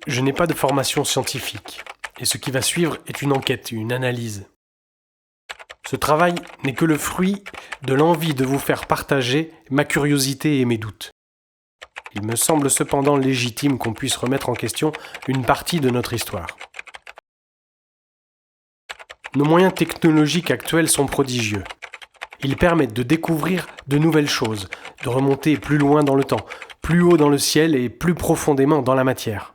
Je n'ai pas de formation scientifique, et ce qui va suivre est une enquête, une analyse. Ce travail n'est que le fruit de l'envie de vous faire partager ma curiosité et mes doutes. Il me semble cependant légitime qu'on puisse remettre en question une partie de notre histoire. Nos moyens technologiques actuels sont prodigieux. Ils permettent de découvrir de nouvelles choses, de remonter plus loin dans le temps, plus haut dans le ciel et plus profondément dans la matière.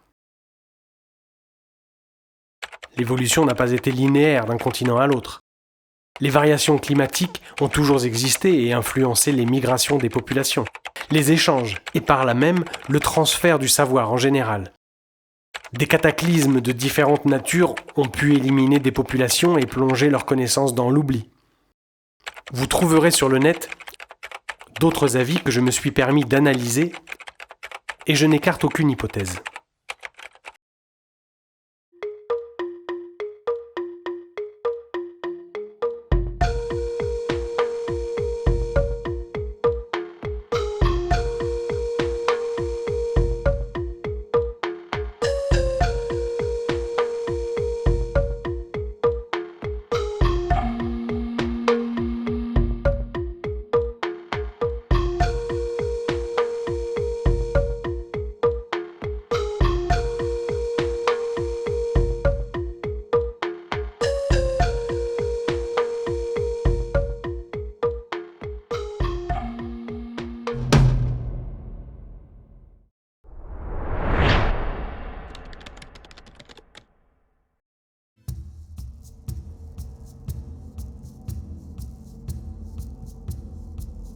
L'évolution n'a pas été linéaire d'un continent à l'autre. Les variations climatiques ont toujours existé et influencé les migrations des populations, les échanges et par là même le transfert du savoir en général. Des cataclysmes de différentes natures ont pu éliminer des populations et plonger leurs connaissances dans l'oubli. Vous trouverez sur le net d'autres avis que je me suis permis d'analyser et je n'écarte aucune hypothèse.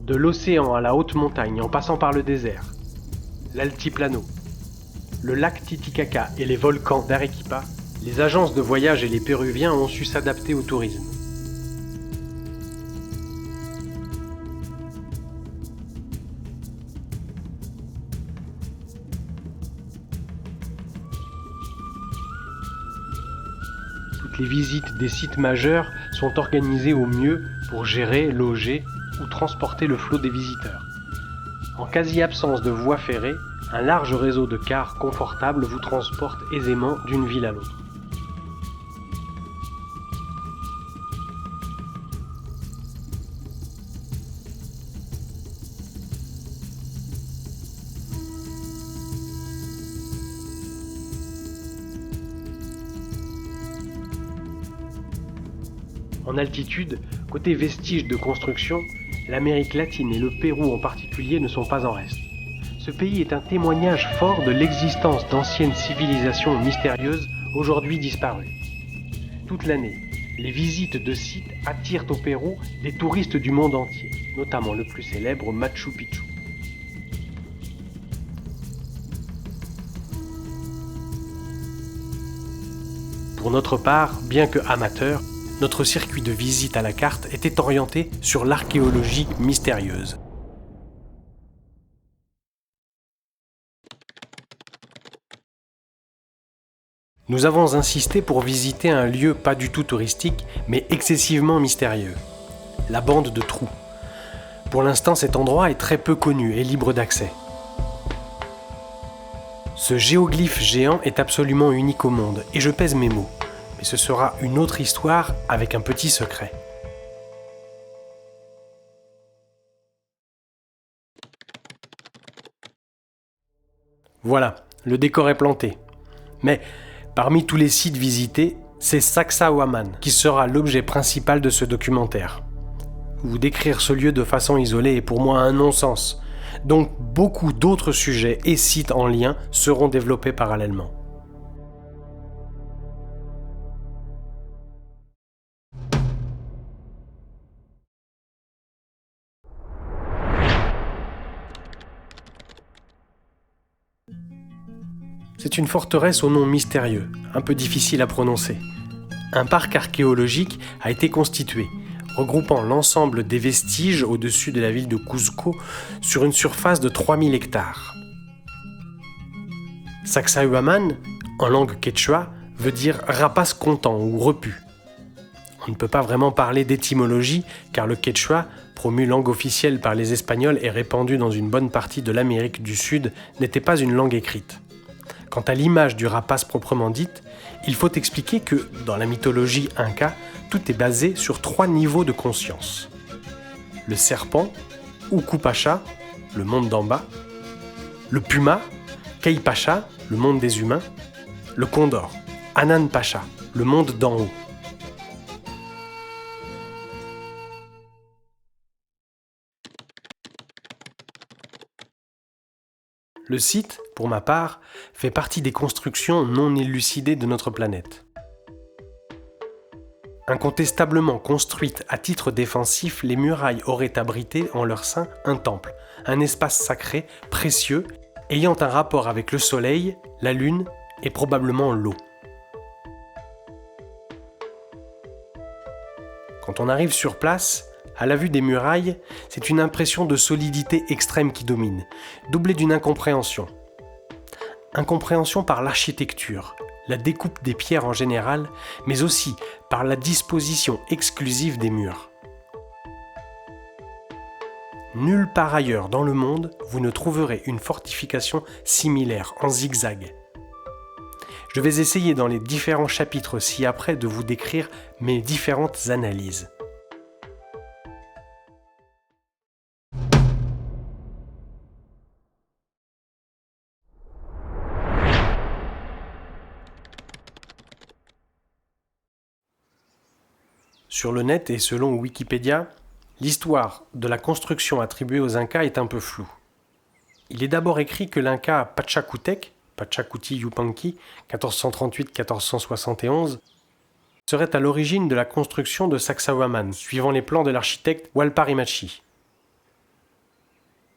De l'océan à la haute montagne en passant par le désert, l'altiplano, le lac Titicaca et les volcans d'Arequipa, les agences de voyage et les Péruviens ont su s'adapter au tourisme. Toutes les visites des sites majeurs sont organisées au mieux pour gérer, loger ou transporter le flot des visiteurs. En quasi-absence de voies ferrées, un large réseau de cars confortables vous transporte aisément d'une ville à l'autre. En altitude, côté vestiges de construction, l'Amérique latine et le Pérou en particulier ne sont pas en reste. Ce pays est un témoignage fort de l'existence d'anciennes civilisations mystérieuses aujourd'hui disparues. Toute l'année, les visites de sites attirent au Pérou des touristes du monde entier, notamment le plus célèbre Machu Picchu. Pour notre part, bien que amateur, notre circuit de visite à la carte était orienté sur l'archéologie mystérieuse. Nous avons insisté pour visiter un lieu pas du tout touristique, mais excessivement mystérieux, la bande de trous. Pour l'instant, cet endroit est très peu connu et libre d'accès. Ce géoglyphe géant est absolument unique au monde, et je pèse mes mots. Mais ce sera une autre histoire avec un petit secret. Voilà, le décor est planté. Mais parmi tous les sites visités, c'est Sacsayhuamán qui sera l'objet principal de ce documentaire. Vous décrire ce lieu de façon isolée est pour moi un non-sens. Donc beaucoup d'autres sujets et sites en lien seront développés parallèlement. C'est une forteresse au nom mystérieux, un peu difficile à prononcer. Un parc archéologique a été constitué, regroupant l'ensemble des vestiges au-dessus de la ville de Cuzco sur une surface de 3000 hectares. Sacsayhuamán, en langue quechua, veut dire rapace content ou repu. On ne peut pas vraiment parler d'étymologie car le quechua, promu langue officielle par les Espagnols et répandu dans une bonne partie de l'Amérique du Sud, n'était pas une langue écrite. Quant à l'image du rapace proprement dite, il faut expliquer que, dans la mythologie inca, tout est basé sur 3 niveaux de conscience. Le serpent, Ukupacha, le monde d'en bas, le puma, Kaipacha, le monde des humains, le condor, Ananpacha, le monde d'en haut. Le site, pour ma part, fait partie des constructions non élucidées de notre planète. Incontestablement construites à titre défensif, les murailles auraient abrité en leur sein un temple, un espace sacré, précieux, ayant un rapport avec le soleil, la lune et probablement l'eau. Quand on arrive sur place, à la vue des murailles, c'est une impression de solidité extrême qui domine, doublée d'une incompréhension. Incompréhension par l'architecture, la découpe des pierres en général, mais aussi par la disposition exclusive des murs. Nulle part ailleurs dans le monde, vous ne trouverez une fortification similaire en zigzag. Je vais essayer dans les différents chapitres ci-après de vous décrire mes différentes analyses. Sur le net et selon Wikipédia, l'histoire de la construction attribuée aux Incas est un peu floue. Il est d'abord écrit que l'Inca Pachacútec, Pachacuti Yupanqui, 1438-1471, serait à l'origine de la construction de Sacsayhuamán, suivant les plans de l'architecte Hualparimachi.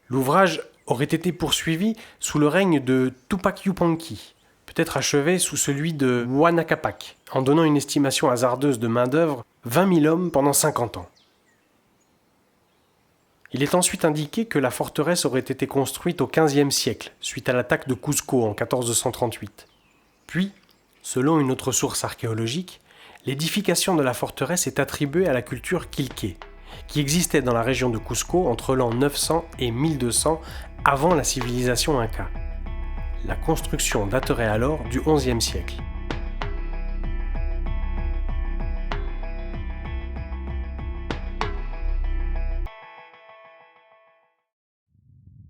L'ouvrage aurait été poursuivi sous le règne de Tupac Yupanqui, peut-être achevé sous celui de Huayna Cápac, en donnant une estimation hasardeuse de main-d'œuvre 20 000 hommes pendant 50 ans. Il est ensuite indiqué que la forteresse aurait été construite au XVe siècle, suite à l'attaque de Cuzco en 1438. Puis, selon une autre source archéologique, l'édification de la forteresse est attribuée à la culture Quilqué, qui existait dans la région de Cuzco entre l'an 900 et 1200 avant la civilisation inca. La construction daterait alors du XIe siècle.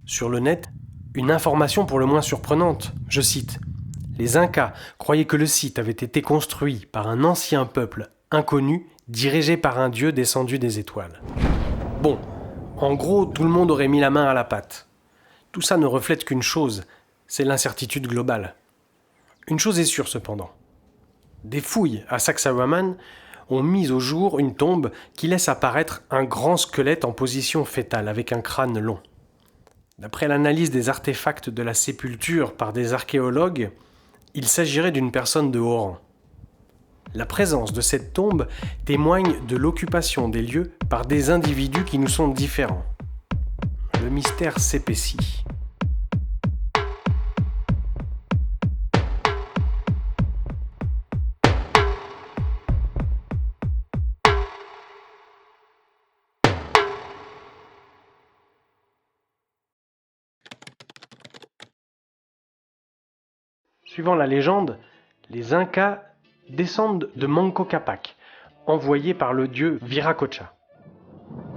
Sur le net, une information pour le moins surprenante, je cite « Les Incas croyaient que le site avait été construit par un ancien peuple inconnu dirigé par un dieu descendu des étoiles. » Bon, en gros, tout le monde aurait mis la main à la pâte. Tout ça ne reflète qu'une chose, c'est l'incertitude globale. Une chose est sûre cependant. Des fouilles à Sacsayhuamán ont mis au jour une tombe qui laisse apparaître un grand squelette en position fœtale avec un crâne long. D'après l'analyse des artefacts de la sépulture par des archéologues, il s'agirait d'une personne de haut rang. La présence de cette tombe témoigne de l'occupation des lieux par des individus qui nous sont différents. Le mystère s'épaissit. Suivant la légende, les Incas descendent de Manco Cápac, envoyé par le dieu Viracocha.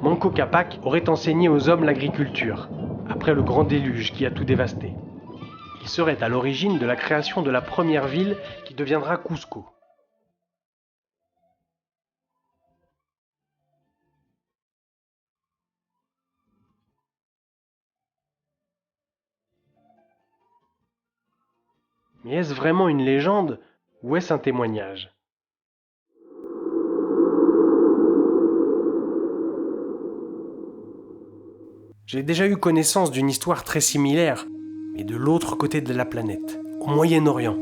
Manco Cápac aurait enseigné aux hommes l'agriculture, après le grand déluge qui a tout dévasté. Il serait à l'origine de la création de la première ville qui deviendra Cusco. Mais est-ce vraiment une légende ou est-ce un témoignage ? J'ai déjà eu connaissance d'une histoire très similaire, mais de l'autre côté de la planète, au Moyen-Orient.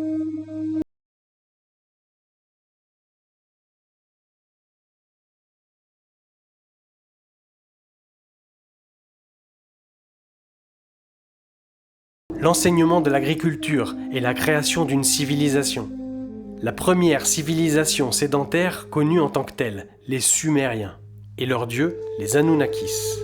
L'enseignement de l'agriculture et la création d'une civilisation. La première civilisation sédentaire connue en tant que telle, les Sumériens, et leurs dieux, les Anunnakis.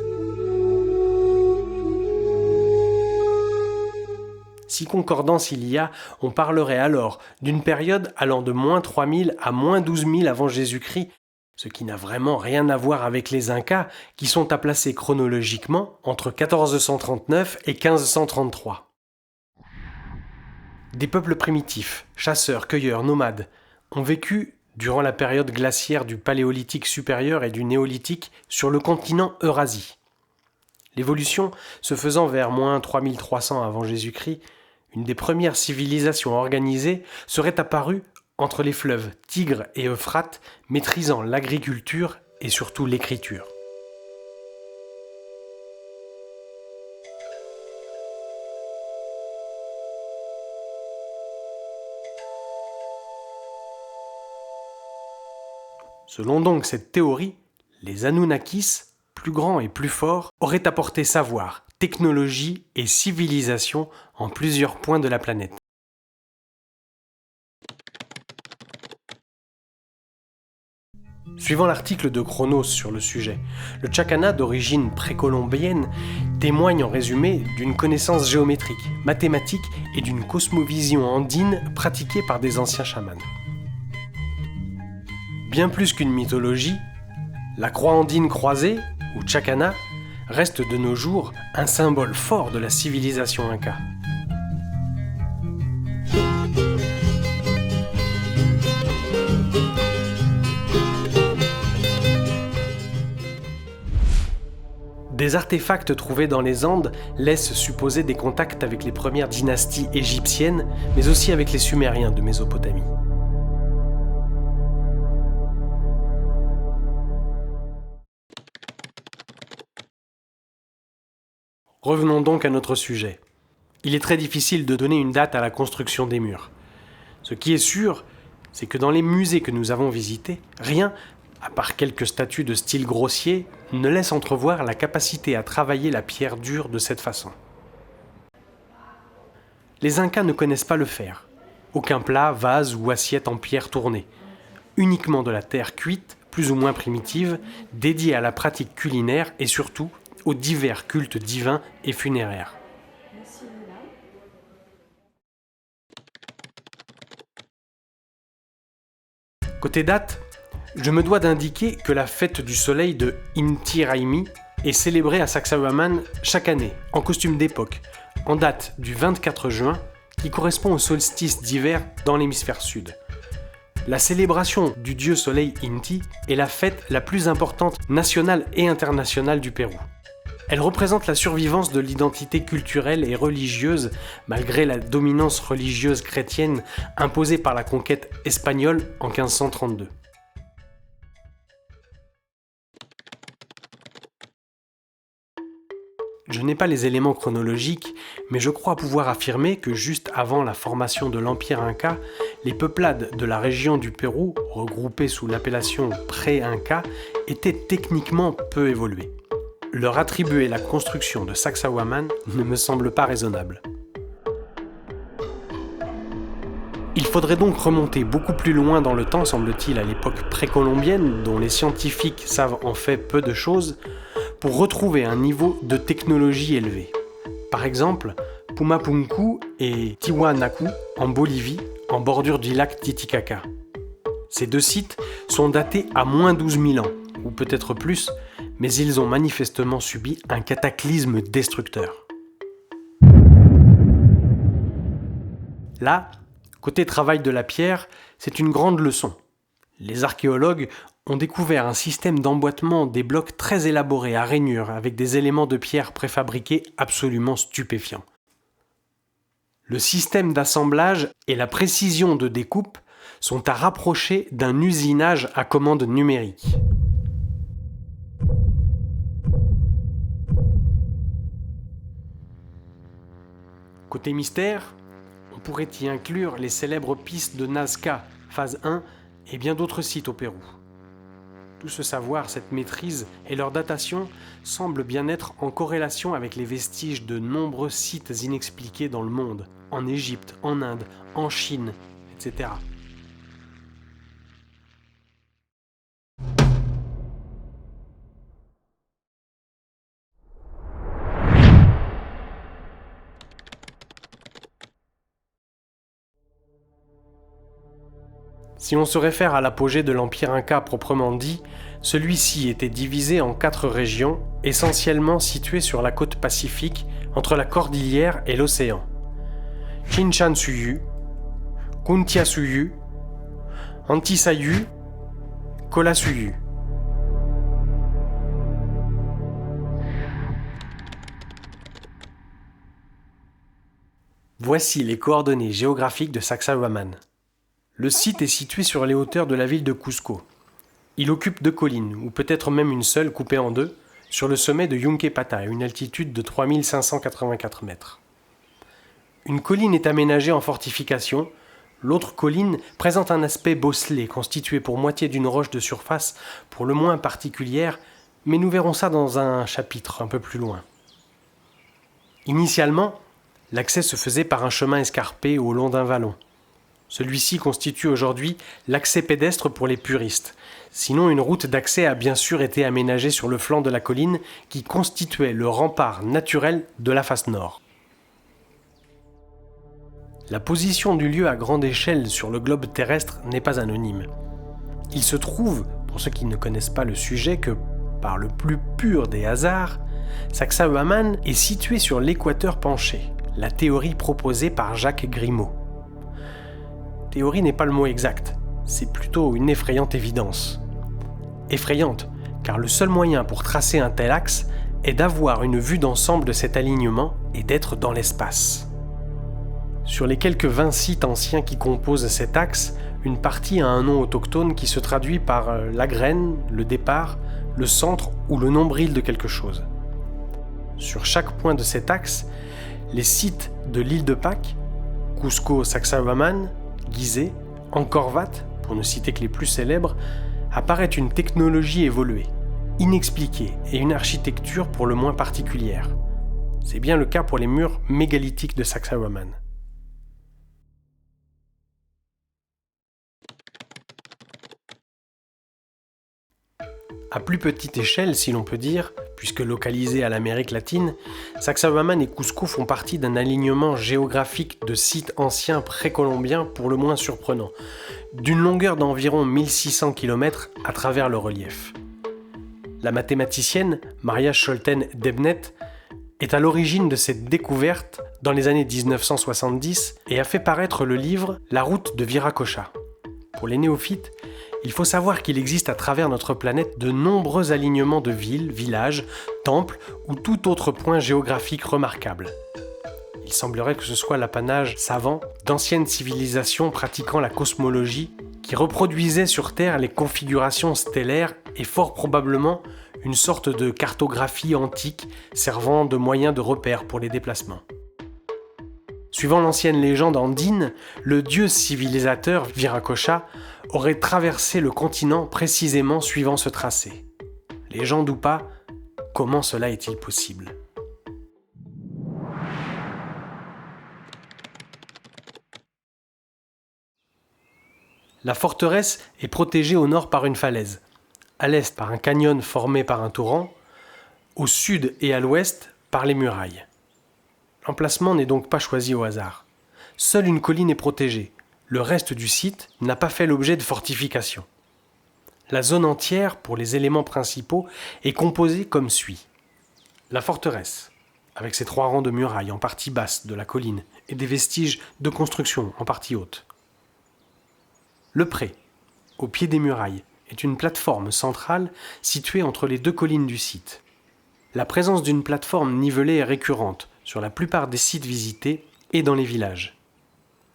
Si concordance il y a, on parlerait alors d'une période allant de moins 3000 à moins 12 000 avant Jésus-Christ, ce qui n'a vraiment rien à voir avec les Incas, qui sont à placer chronologiquement entre 1439 et 1533. Des peuples primitifs, chasseurs, cueilleurs, nomades, ont vécu durant la période glaciaire du Paléolithique supérieur et du Néolithique sur le continent Eurasie. L'évolution se faisant vers moins 3300 avant Jésus-Christ, une des premières civilisations organisées serait apparue entre les fleuves Tigre et Euphrate, maîtrisant l'agriculture et surtout l'écriture. Selon donc cette théorie, les Anunnakis, plus grands et plus forts, auraient apporté savoir, technologie et civilisation en plusieurs points de la planète. Suivant l'article de Chronos sur le sujet, le Chakana d'origine précolombienne témoigne en résumé d'une connaissance géométrique, mathématique et d'une cosmovision andine pratiquée par des anciens chamans. Bien plus qu'une mythologie, la croix andine croisée, ou Chakana, reste de nos jours un symbole fort de la civilisation inca. Des artefacts trouvés dans les Andes laissent supposer des contacts avec les premières dynasties égyptiennes, mais aussi avec les Sumériens de Mésopotamie. Revenons donc à notre sujet. Il est très difficile de donner une date à la construction des murs. Ce qui est sûr, c'est que dans les musées que nous avons visités, rien, à part quelques statues de style grossier, ne laisse entrevoir la capacité à travailler la pierre dure de cette façon. Les Incas ne connaissent pas le fer. Aucun plat, vase ou assiette en pierre tournée. Uniquement de la terre cuite, plus ou moins primitive, dédiée à la pratique culinaire et surtout aux divers cultes divins et funéraires. Côté date, je me dois d'indiquer que la fête du soleil de Inti Raymi est célébrée à Sacsayhuaman chaque année, en costume d'époque, en date du 24 juin, qui correspond au solstice d'hiver dans l'hémisphère sud. La célébration du dieu soleil Inti est la fête la plus importante nationale et internationale du Pérou. Elle représente la survivance de l'identité culturelle et religieuse malgré la dominance religieuse chrétienne imposée par la conquête espagnole en 1532. Je n'ai pas les éléments chronologiques, mais je crois pouvoir affirmer que juste avant la formation de l'Empire Inca, les peuplades de la région du Pérou, regroupées sous l'appellation pré-Inca, étaient techniquement peu évoluées. Leur attribuer la construction de Sacsayhuaman ne me semble pas raisonnable. Il faudrait donc remonter beaucoup plus loin dans le temps, semble-t-il, à l'époque précolombienne, dont les scientifiques savent en fait peu de choses, pour retrouver un niveau de technologie élevé. Par exemple, Pumapunku et Tiwanaku en Bolivie, en bordure du lac Titicaca. Ces deux sites sont datés à moins 12 000 ans, ou peut-être plus, mais ils ont manifestement subi un cataclysme destructeur. Là, côté travail de la pierre, c'est une grande leçon. Les archéologues ont découvert un système d'emboîtement des blocs très élaboré à rainures avec des éléments de pierre préfabriqués absolument stupéfiants. Le système d'assemblage et la précision de découpe sont à rapprocher d'un usinage à commande numérique. Côté mystère, on pourrait y inclure les célèbres pistes de Nazca, phase 1, et bien d'autres sites au Pérou. Tout ce savoir, cette maîtrise et leur datation semblent bien être en corrélation avec les vestiges de nombreux sites inexpliqués dans le monde, en Égypte, en Inde, en Chine, etc. Si on se réfère à l'apogée de l'Empire Inca proprement dit, celui-ci était divisé en 4 régions, essentiellement situées sur la côte pacifique, entre la cordillère et l'océan. Chinchansuyú, Kuntiasuyú, Antisayú, Colasuyú. Voici les coordonnées géographiques de Sacsayhuamán. Le site est situé sur les hauteurs de la ville de Cusco. Il occupe 2 collines, ou peut-être même une seule coupée en 2, sur le sommet de Yunque-Pata, à une altitude de 3584 mètres. Une colline est aménagée en fortification, l'autre colline présente un aspect bosselé, constitué pour moitié d'une roche de surface pour le moins particulière, mais nous verrons ça dans un chapitre un peu plus loin. Initialement, l'accès se faisait par un chemin escarpé au long d'un vallon. Celui-ci constitue aujourd'hui l'accès pédestre pour les puristes. Sinon, une route d'accès a bien sûr été aménagée sur le flanc de la colline qui constituait le rempart naturel de la face nord. La position du lieu à grande échelle sur le globe terrestre n'est pas anonyme. Il se trouve, pour ceux qui ne connaissent pas le sujet, que, par le plus pur des hasards, Sacsayhuamán est situé sur l'équateur penché, la théorie proposée par Jacques Grimaud. Théorie n'est pas le mot exact, c'est plutôt une effrayante évidence. Effrayante, car le seul moyen pour tracer un tel axe est d'avoir une vue d'ensemble de cet alignement et d'être dans l'espace. Sur les quelques 20 sites anciens qui composent cet axe, une partie a un nom autochtone qui se traduit par la graine, le départ, le centre ou le nombril de quelque chose. Sur chaque point de cet axe, les sites de l'île de Pâques, Cusco, Sacsayhuamán, Gizeh, Angkor Wat, pour ne citer que les plus célèbres, apparaît une technologie évoluée, inexpliquée et une architecture pour le moins particulière. C'est bien le cas pour les murs mégalithiques de Sacsayhuamán. À plus petite échelle, si l'on peut dire, puisque localisés à l'Amérique latine, Sacsayhuamán et Cusco font partie d'un alignement géographique de sites anciens précolombiens pour le moins surprenant, d'une longueur d'environ 1600 km à travers le relief. La mathématicienne Maria Scholten-Debnet est à l'origine de cette découverte dans les années 1970 et a fait paraître le livre « La route de Viracocha ». Pour les néophytes, il faut savoir qu'il existe à travers notre planète de nombreux alignements de villes, villages, temples ou tout autre point géographique remarquable. Il semblerait que ce soit l'apanage savant d'anciennes civilisations pratiquant la cosmologie qui reproduisaient sur Terre les configurations stellaires et fort probablement une sorte de cartographie antique servant de moyen de repère pour les déplacements. Suivant l'ancienne légende andine, le dieu civilisateur Viracocha aurait traversé le continent précisément suivant ce tracé. Légende ou pas, comment cela est-il possible ? La forteresse est protégée au nord par une falaise, à l'est par un canyon formé par un torrent, au sud et à l'ouest par les murailles. L'emplacement n'est donc pas choisi au hasard. Seule une colline est protégée. Le reste du site n'a pas fait l'objet de fortifications. La zone entière, pour les éléments principaux, est composée comme suit. La forteresse, avec ses 3 rangs de murailles en partie basse de la colline et des vestiges de construction en partie haute. Le pré, au pied des murailles, est une plateforme centrale située entre les 2 collines du site. La présence d'une plateforme nivelée est récurrente sur la plupart des sites visités et dans les villages.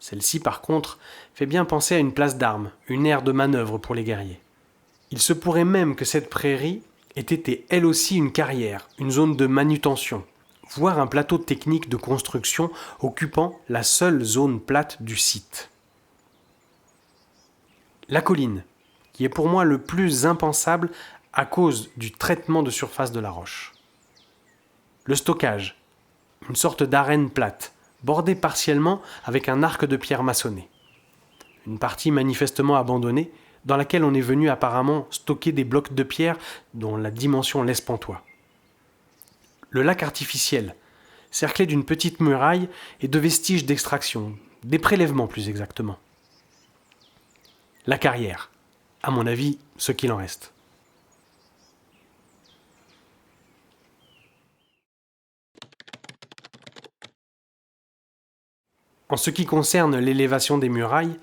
Celle-ci, par contre, fait bien penser à une place d'armes, une aire de manœuvre pour les guerriers. Il se pourrait même que cette prairie ait été elle aussi une carrière, une zone de manutention, voire un plateau technique de construction occupant la seule zone plate du site. La colline, qui est pour moi le plus impensable à cause du traitement de surface de la roche. Le stockage, une sorte d'arène plate, bordée partiellement avec un arc de pierre maçonné. Une partie manifestement abandonnée, dans laquelle on est venu apparemment stocker des blocs de pierre dont la dimension laisse pantois. Le lac artificiel, cerclé d'une petite muraille et de vestiges d'extraction, des prélèvements plus exactement. La carrière. À mon avis, ce qu'il en reste. En ce qui concerne l'élévation des murailles,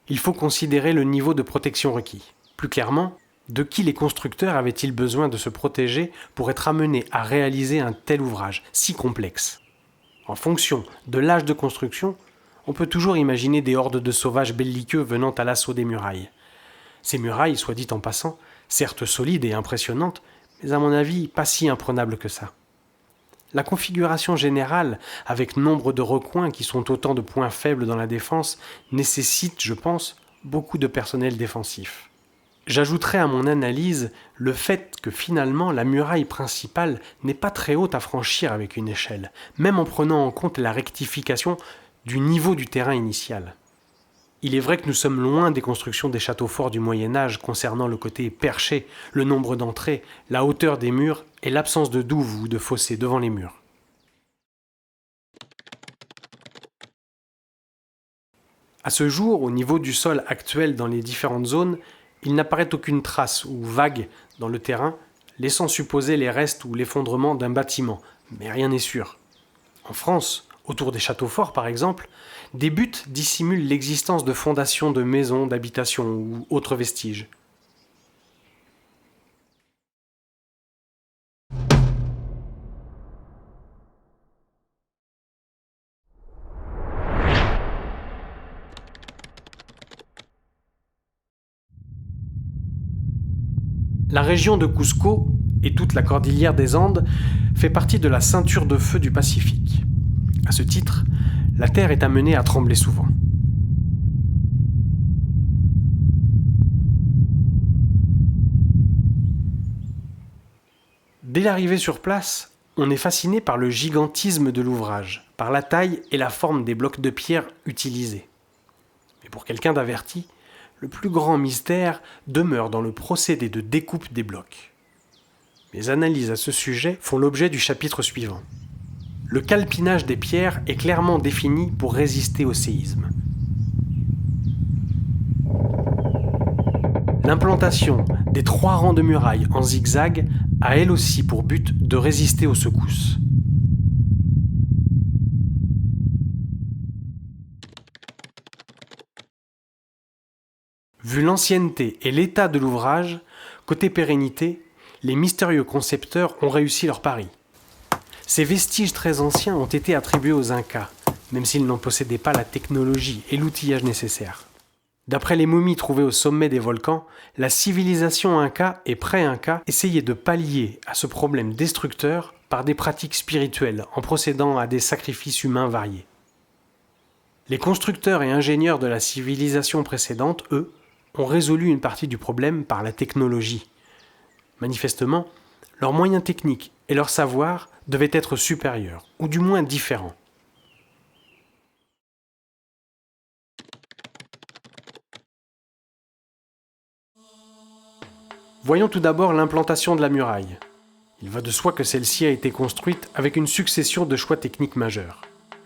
il faut considérer le niveau de protection requis. Plus clairement, de qui les constructeurs avaient-ils besoin de se protéger pour être amenés à réaliser un tel ouvrage si complexe? En fonction de l'âge de construction, on peut toujours imaginer des hordes de sauvages belliqueux venant à l'assaut des murailles. Ces murailles, soit dit en passant, certes solides et impressionnantes, mais à mon avis pas si imprenables que ça. La configuration générale, avec nombre de recoins qui sont autant de points faibles dans la défense, nécessite, je pense, beaucoup de personnel défensif. J'ajouterai à mon analyse le fait que finalement la muraille principale n'est pas très haute à franchir avec une échelle, même en prenant en compte la rectification du niveau du terrain initial. Il est vrai que nous sommes loin des constructions des châteaux forts du Moyen-Âge concernant le côté perché, le nombre d'entrées, la hauteur des murs et l'absence de douves ou de fossés devant les murs. À ce jour, au niveau du sol actuel dans les différentes zones, il n'apparaît aucune trace ou vague dans le terrain, laissant supposer les restes ou l'effondrement d'un bâtiment, mais rien n'est sûr. En France, autour des châteaux forts par exemple, des buttes dissimulent l'existence de fondations de maisons, d'habitations ou autres vestiges. La région de Cusco et toute la cordillère des Andes fait partie de la ceinture de feu du Pacifique. À ce titre, la terre est amenée à trembler souvent. Dès l'arrivée sur place, on est fasciné par le gigantisme de l'ouvrage, par la taille et la forme des blocs de pierre utilisés. Mais pour quelqu'un d'averti, le plus grand mystère demeure dans le procédé de découpe des blocs. Mes analyses à ce sujet font l'objet du chapitre suivant. Le calpinage des pierres est clairement défini pour résister au séisme. L'implantation des 3 rangs de murailles en zigzag a elle aussi pour but de résister aux secousses. Vu l'ancienneté et l'état de l'ouvrage, côté pérennité, les mystérieux concepteurs ont réussi leur pari. Ces vestiges très anciens ont été attribués aux Incas, même s'ils n'en possédaient pas la technologie et l'outillage nécessaires. D'après les momies trouvées au sommet des volcans, la civilisation Inca et pré-Inca essayait de pallier à ce problème destructeur par des pratiques spirituelles en procédant à des sacrifices humains variés. Les constructeurs et ingénieurs de la civilisation précédente, eux, ont résolu une partie du problème par la technologie. Manifestement, leurs moyens techniques et leur savoir devaient être supérieurs, ou du moins différents. Voyons tout d'abord l'implantation de la muraille. Il va de soi que celle-ci a été construite avec une succession de choix techniques majeurs.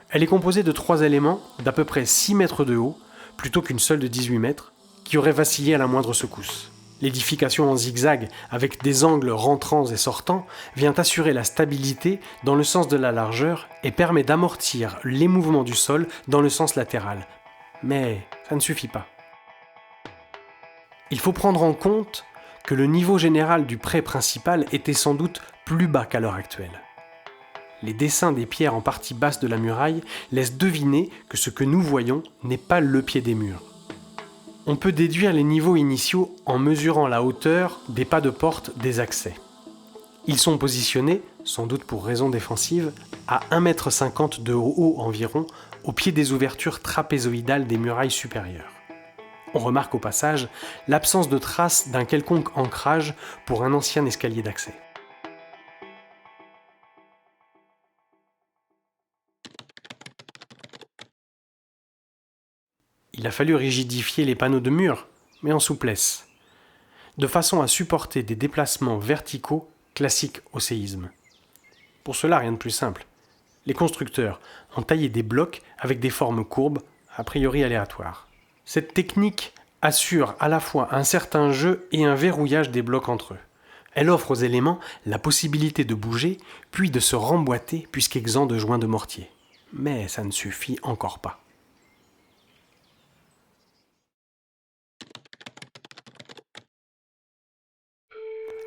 Elle est composée de 3 éléments d'à peu près 6 mètres de haut, plutôt qu'une seule de 18 mètres, qui aurait vacillé à la moindre secousse. L'édification en zigzag, avec des angles rentrants et sortants, vient assurer la stabilité dans le sens de la largeur et permet d'amortir les mouvements du sol dans le sens latéral. Mais ça ne suffit pas. Il faut prendre en compte que le niveau général du pré principal était sans doute plus bas qu'à l'heure actuelle. Les dessins des pierres en partie basse de la muraille laissent deviner que ce que nous voyons n'est pas le pied des murs. On peut déduire les niveaux initiaux en mesurant la hauteur des pas de porte des accès. Ils sont positionnés, sans doute pour raison défensive, à 1,50 m de haut environ, au pied des ouvertures trapézoïdales des murailles supérieures. On remarque au passage l'absence de traces d'un quelconque ancrage pour un ancien escalier d'accès. Il a fallu rigidifier les panneaux de mur, mais en souplesse, de façon à supporter des déplacements verticaux classiques au séisme. Pour cela, rien de plus simple. Les constructeurs ont taillé des blocs avec des formes courbes, a priori aléatoires. Cette technique assure à la fois un certain jeu et un verrouillage des blocs entre eux. Elle offre aux éléments la possibilité de bouger, puis de se remboîter puisqu'exempt de joints de mortier. Mais ça ne suffit encore pas.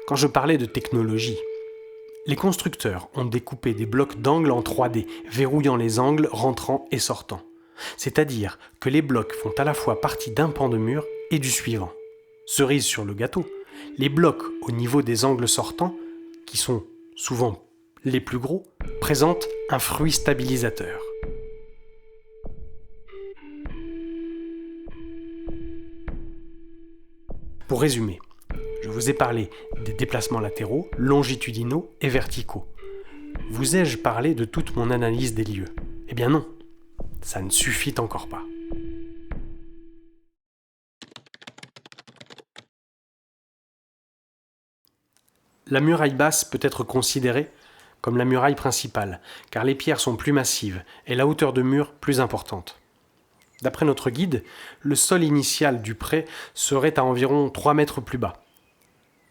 Quand je parlais de technologie, les constructeurs ont découpé des blocs d'angles en 3D, verrouillant les angles rentrants et sortants. C'est-à-dire que les blocs font à la fois partie d'un pan de mur et du suivant. Cerise sur le gâteau, les blocs au niveau des angles sortants, qui sont souvent les plus gros, présentent un fruit stabilisateur. Pour résumer, je vous ai parlé des déplacements latéraux, longitudinaux et verticaux. Vous ai-je parlé de toute mon analyse des lieux ? Eh bien non, ça ne suffit encore pas. La muraille basse peut être considérée comme la muraille principale, car les pierres sont plus massives et la hauteur de mur plus importante. D'après notre guide, le sol initial du pré serait à environ 3 mètres plus bas,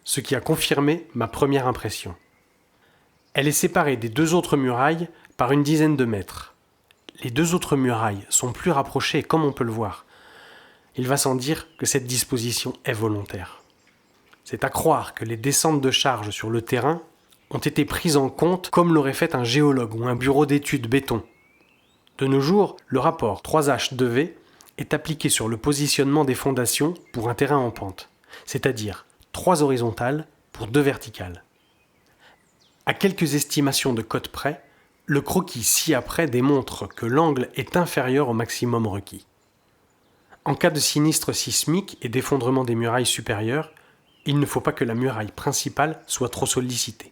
ce qui a confirmé ma première impression. Elle est séparée des 2 autres murailles par une dizaine de mètres. Les 2 autres murailles sont plus rapprochées, comme on peut le voir. Il va sans dire que cette disposition est volontaire. C'est à croire que les descentes de charge sur le terrain ont été prises en compte comme l'aurait fait un géologue ou un bureau d'études béton. De nos jours, le rapport 3H2V est appliqué sur le positionnement des fondations pour un terrain en pente, c'est-à-dire 3 horizontales pour 2 verticales. À quelques estimations de cote près, le croquis ci-après démontre que l'angle est inférieur au maximum requis. En cas de sinistre sismique et d'effondrement des murailles supérieures, il ne faut pas que la muraille principale soit trop sollicitée.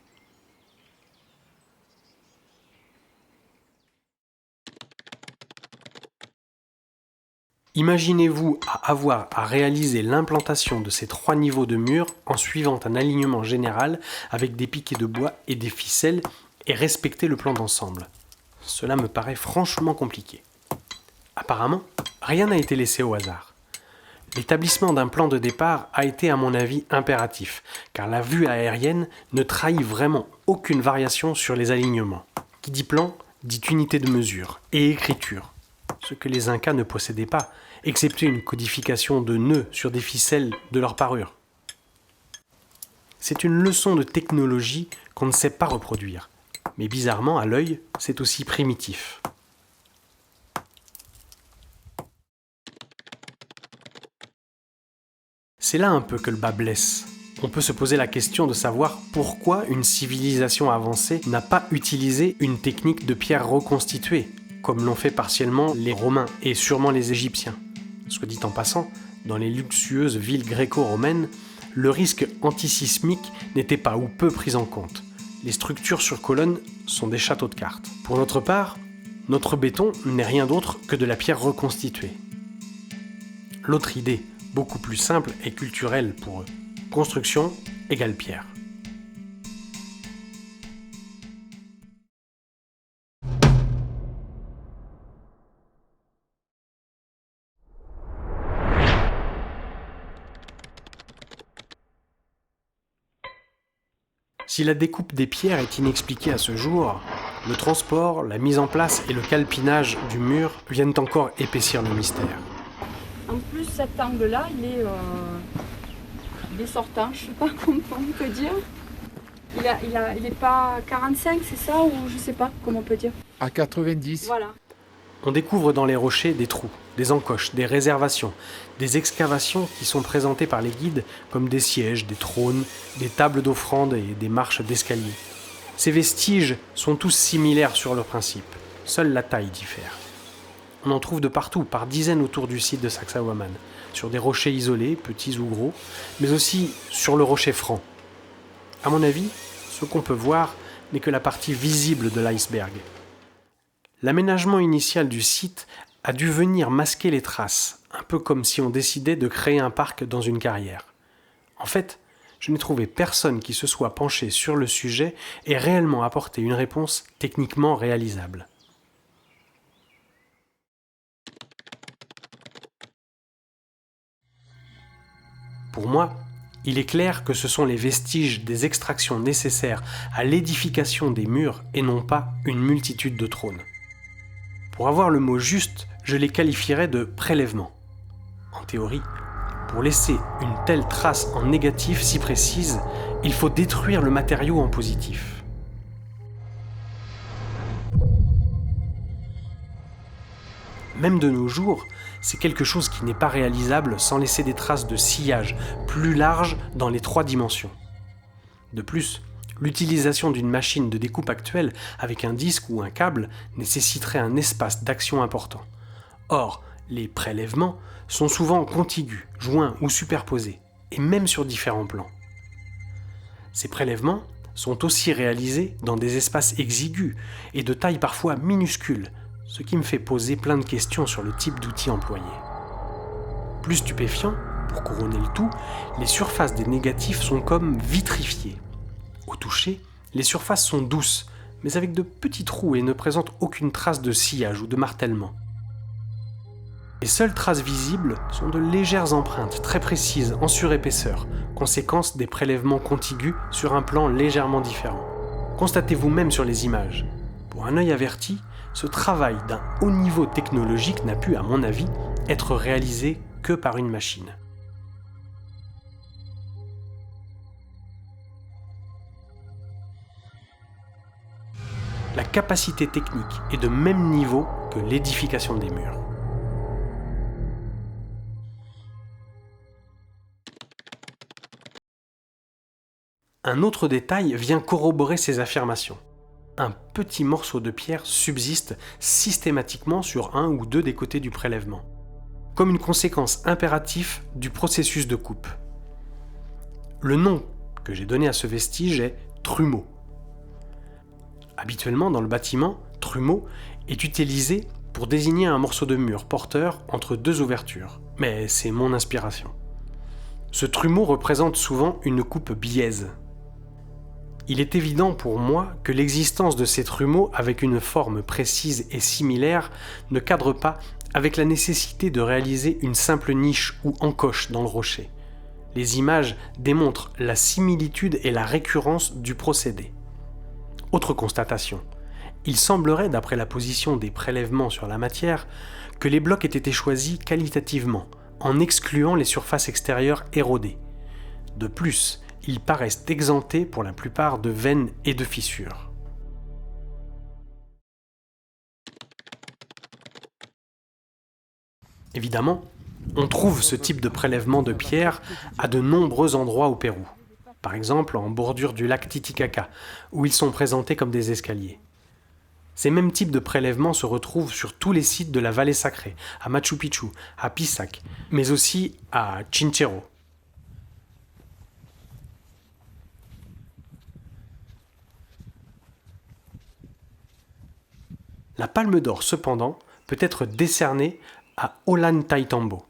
Imaginez-vous avoir à réaliser l'implantation de ces 3 niveaux de murs en suivant un alignement général avec des piquets de bois et des ficelles et respecter le plan d'ensemble. Cela me paraît franchement compliqué. Apparemment, rien n'a été laissé au hasard. L'établissement d'un plan de départ a été à mon avis impératif, car la vue aérienne ne trahit vraiment aucune variation sur les alignements. Qui dit plan, dit unité de mesure et écriture, ce que les Incas ne possédaient pas, excepté une codification de nœuds sur des ficelles de leur parure. C'est une leçon de technologie qu'on ne sait pas reproduire, mais bizarrement, à l'œil, c'est aussi primitif. C'est là un peu que le bât blesse. On peut se poser la question de savoir pourquoi une civilisation avancée n'a pas utilisé une technique de pierre reconstituée, comme l'ont fait partiellement les Romains et sûrement les Égyptiens. Soit dit en passant, dans les luxueuses villes gréco-romaines, le risque antisismique n'était pas ou peu pris en compte. Les structures sur colonnes sont des châteaux de cartes. Pour notre part, notre béton n'est rien d'autre que de la pierre reconstituée. L'autre idée, beaucoup plus simple et culturelle pour eux. Construction égale pierre. Si la découpe des pierres est inexpliquée à ce jour, le transport, la mise en place et le calpinage du mur viennent encore épaissir le mystère. En plus, cet angle-là, il est sortant, je sais pas comment on peut dire. Il est pas 45, c'est ça, ou je sais pas comment on peut dire. À 90. Voilà. On découvre dans les rochers des trous, des encoches, des réservations, des excavations qui sont présentées par les guides comme des sièges, des trônes, des tables d'offrande et des marches d'escalier. Ces vestiges sont tous similaires sur leur principe, seule la taille diffère. On en trouve de partout, par dizaines autour du site de Sacsayhuaman, sur des rochers isolés, petits ou gros, mais aussi sur le rocher franc. À mon avis, ce qu'on peut voir n'est que la partie visible de l'iceberg. L'aménagement initial du site a dû venir masquer les traces, un peu comme si on décidait de créer un parc dans une carrière. En fait, je n'ai trouvé personne qui se soit penché sur le sujet et réellement apporté une réponse techniquement réalisable. Pour moi, il est clair que ce sont les vestiges des extractions nécessaires à l'édification des murs et non pas une multitude de trônes. Pour avoir le mot juste, je les qualifierais de prélèvements. En théorie, pour laisser une telle trace en négatif si précise, il faut détruire le matériau en positif. Même de nos jours, c'est quelque chose qui n'est pas réalisable sans laisser des traces de sillage plus larges dans les 3 dimensions. De plus, l'utilisation d'une machine de découpe actuelle avec un disque ou un câble nécessiterait un espace d'action important. Or, les prélèvements sont souvent contigus, joints ou superposés, et même sur différents plans. Ces prélèvements sont aussi réalisés dans des espaces exigus et de taille parfois minuscule, ce qui me fait poser plein de questions sur le type d'outil employé. Plus stupéfiant, pour couronner le tout, les surfaces des négatifs sont comme vitrifiées. Au toucher, les surfaces sont douces, mais avec de petits trous et ne présentent aucune trace de sciage ou de martèlement. Les seules traces visibles sont de légères empreintes très précises en surépaisseur, conséquence des prélèvements contigus sur un plan légèrement différent. Constatez vous-même sur les images. Pour un œil averti, ce travail d'un haut niveau technologique n'a pu, à mon avis, être réalisé que par une machine. La capacité technique est de même niveau que l'édification des murs. Un autre détail vient corroborer ces affirmations. Un petit morceau de pierre subsiste systématiquement sur un ou deux des côtés du prélèvement, comme une conséquence impérative du processus de coupe. Le nom que j'ai donné à ce vestige est trumeau. Habituellement, dans le bâtiment, trumeau est utilisé pour désigner un morceau de mur porteur entre 2 ouvertures, mais c'est mon inspiration. Ce trumeau représente souvent une coupe biaise. Il est évident pour moi que l'existence de ces trumeaux avec une forme précise et similaire ne cadre pas avec la nécessité de réaliser une simple niche ou encoche dans le rocher. Les images démontrent la similitude et la récurrence du procédé. Autre constatation, il semblerait, d'après la position des prélèvements sur la matière, que les blocs aient été choisis qualitativement, en excluant les surfaces extérieures érodées. De plus, ils paraissent exemptés pour la plupart de veines et de fissures. Évidemment, on trouve ce type de prélèvement de pierre à de nombreux endroits au Pérou. Par exemple en bordure du lac Titicaca, où ils sont présentés comme des escaliers. Ces mêmes types de prélèvements se retrouvent sur tous les sites de la vallée sacrée, à Machu Picchu, à Pisac, mais aussi à Chinchero. La palme d'or, cependant, peut être décernée à Ollantaytambo,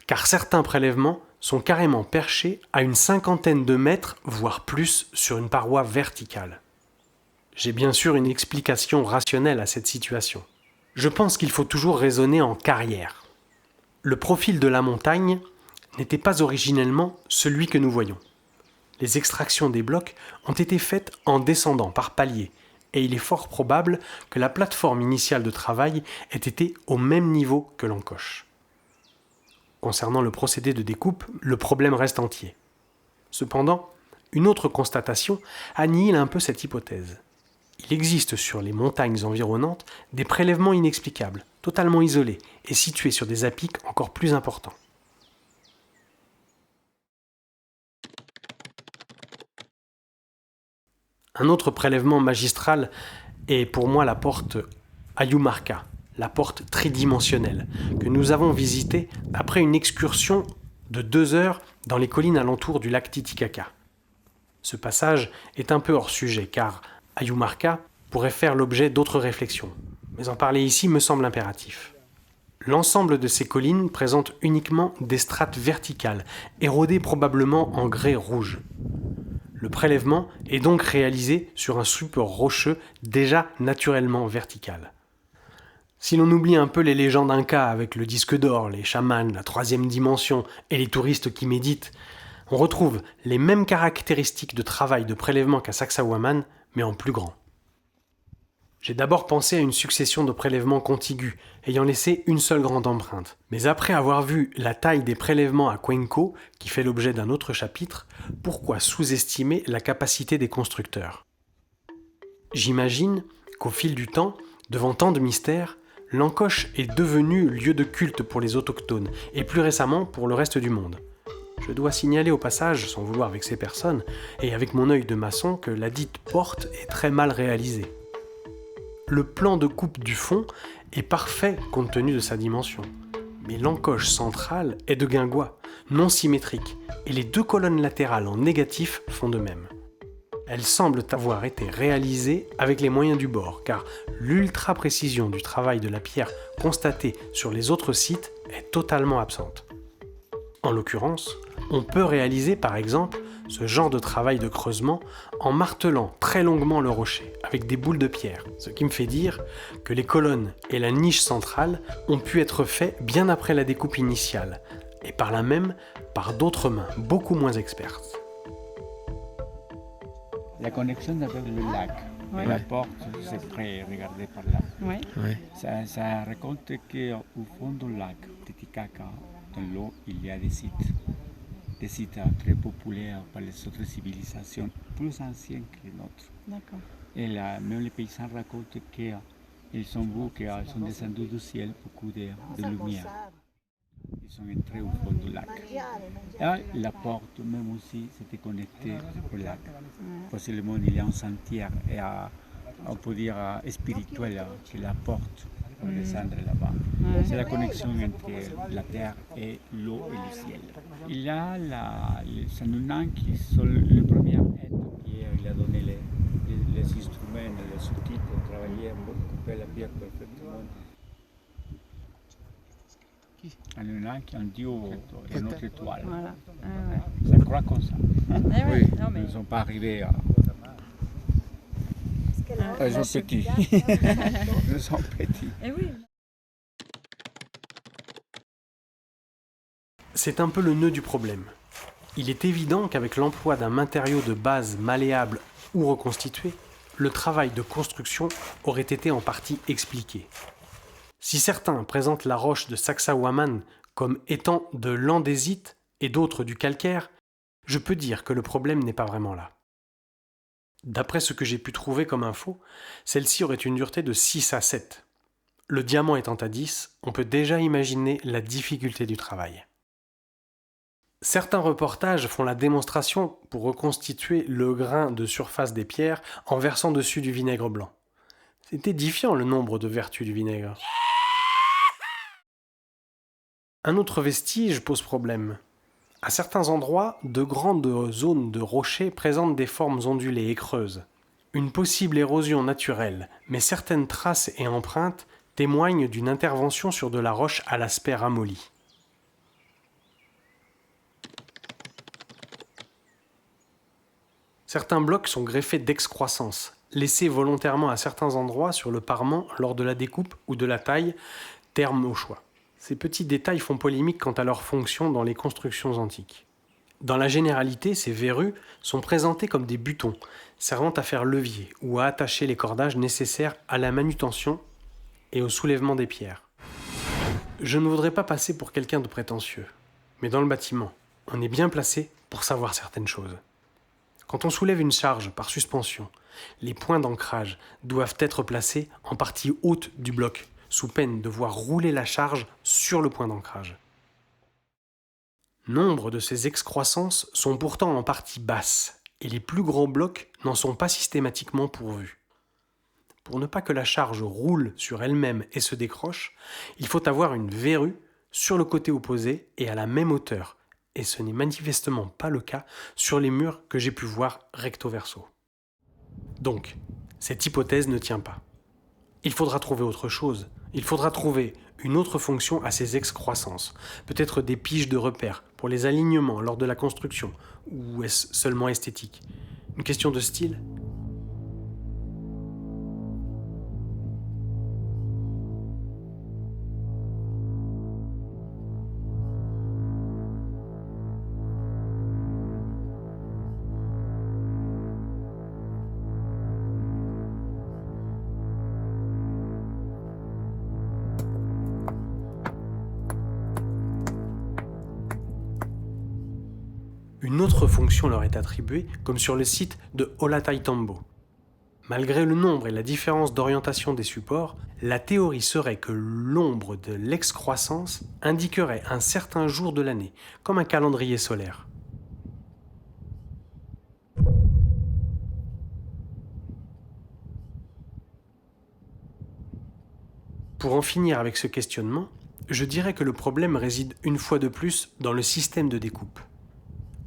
car certains prélèvements sont carrément perchés à une 50aine de mètres, voire plus, sur une paroi verticale. J'ai bien sûr une explication rationnelle à cette situation. Je pense qu'il faut toujours raisonner en carrière. Le profil de la montagne n'était pas originellement celui que nous voyons. Les extractions des blocs ont été faites en descendant par paliers, et il est fort probable que la plateforme initiale de travail ait été au même niveau que l'encoche. Concernant le procédé de découpe, le problème reste entier. Cependant, une autre constatation annihile un peu cette hypothèse. Il existe sur les montagnes environnantes des prélèvements inexplicables, totalement isolés et situés sur des à-pics encore plus importants. Un autre prélèvement magistral est pour moi la porte Ayumarca, la porte tridimensionnelle, que nous avons visitée après une excursion de 2 heures dans les collines alentours du lac Titicaca. Ce passage est un peu hors sujet, car Ayumarca pourrait faire l'objet d'autres réflexions, mais en parler ici me semble impératif. L'ensemble de ces collines présente uniquement des strates verticales, érodées probablement en grès rouge. Le prélèvement est donc réalisé sur un support rocheux déjà naturellement vertical. Si l'on oublie un peu les légendes incas avec le disque d'or, les chamans, la 3e dimension et les touristes qui méditent, On retrouve les mêmes caractéristiques de travail de prélèvement qu'à Sacsayhuaman, mais en plus grand. J'ai d'abord pensé à une succession de prélèvements contigus, ayant laissé une seule grande empreinte. Mais après avoir vu la taille des prélèvements à Cuenco, qui fait l'objet d'un autre chapitre, pourquoi sous-estimer la capacité des constructeurs ? J'imagine qu'au fil du temps, devant tant de mystères, l'encoche est devenue lieu de culte pour les autochtones, et plus récemment pour le reste du monde. Je dois signaler au passage, sans vouloir vexer personne, et avec mon œil de maçon, que la dite porte est très mal réalisée. Le plan de coupe du fond est parfait compte tenu de sa dimension. Mais l'encoche centrale est de guingois, non symétrique, et les deux colonnes latérales en négatif font de même. Elles semblent avoir été réalisées avec les moyens du bord, car l'ultra-précision du travail de la pierre constatée sur les autres sites est totalement absente. En l'occurrence, on peut réaliser par exemple ce genre de travail de creusement en martelant très longuement le rocher avec des boules de pierre, ce qui me fait dire que les colonnes et la niche centrale ont pu être faits bien après la découpe initiale, et par là même par d'autres mains beaucoup moins expertes. La connexion avec le lac et la porte, c'est prêt, regardez par là. Ouais. Ça raconte qu'au fond du lac Titicaca, dans l'eau, il y a des sites très populaires par les autres civilisations, plus anciennes que les nôtres. D'accord. Et là, même les paysans racontent qu'ils ont vu qu'ils sont descendus du ciel beaucoup de lumière. Ils sont entrés au fond du lac. Et la porte, même aussi, c'était connectée au lac. Possiblement, il y a un sentier, et on peut dire spirituel, que la porte pour descendre là-bas. C'est la connexion entre la terre et l'eau et le ciel. Il y a les Sanunan qui sont le premier être qui a donné les instruments, les outils pour travailler, pour couper la pierre perfectement. Un qui est un dieu de notre étoile. Voilà. Ça croit comme ça. Oui. Non, mais... Ils ne sont pas arrivés à... Ils sont petits. Ils sont petits. Eh oui. C'est un peu le nœud du problème. Il est évident qu'avec l'emploi d'un matériau de base malléable ou reconstitué, le travail de construction aurait été en partie expliqué. Si certains présentent la roche de Sacsayhuaman comme étant de l'andésite et d'autres du calcaire, je peux dire que le problème n'est pas vraiment là. D'après ce que j'ai pu trouver comme info, celle-ci aurait une dureté de 6 à 7. Le diamant étant à 10, on peut déjà imaginer la difficulté du travail. Certains reportages font la démonstration pour reconstituer le grain de surface des pierres en versant dessus du vinaigre blanc. C'est édifiant le nombre de vertus du vinaigre. Un autre vestige pose problème. À certains endroits, de grandes zones de rochers présentent des formes ondulées et creuses. Une possible érosion naturelle, mais certaines traces et empreintes témoignent d'une intervention sur de la roche à l'aspect ramolli. Certains blocs sont greffés d'excroissance, laissés volontairement à certains endroits sur le parement lors de la découpe ou de la taille, terme au choix. Ces petits détails font polémique quant à leur fonction dans les constructions antiques. Dans la généralité, ces verrues sont présentées comme des butons, servant à faire levier ou à attacher les cordages nécessaires à la manutention et au soulèvement des pierres. Je ne voudrais pas passer pour quelqu'un de prétentieux, mais dans le bâtiment, on est bien placé pour savoir certaines choses. Quand on soulève une charge par suspension, les points d'ancrage doivent être placés en partie haute du bloc, sous peine de voir rouler la charge sur le point d'ancrage. Nombre de ces excroissances sont pourtant en partie basses, et les plus gros blocs n'en sont pas systématiquement pourvus. Pour ne pas que la charge roule sur elle-même et se décroche, il faut avoir une verrue sur le côté opposé et à la même hauteur, et ce n'est manifestement pas le cas sur les murs que j'ai pu voir recto verso. Donc, cette hypothèse ne tient pas. Il faudra trouver autre chose. Il faudra trouver une autre fonction à ces excroissances. Peut-être des piges de repères pour les alignements lors de la construction. Ou est-ce seulement esthétique ? Une question de style ? autre fonction leur est attribuée, comme sur le site de Ollantaytambo. Malgré le nombre et la différence d'orientation des supports, la théorie serait que l'ombre de l'excroissance indiquerait un certain jour de l'année, comme un calendrier solaire. Pour en finir avec ce questionnement, je dirais que le problème réside une fois de plus dans le système de découpe.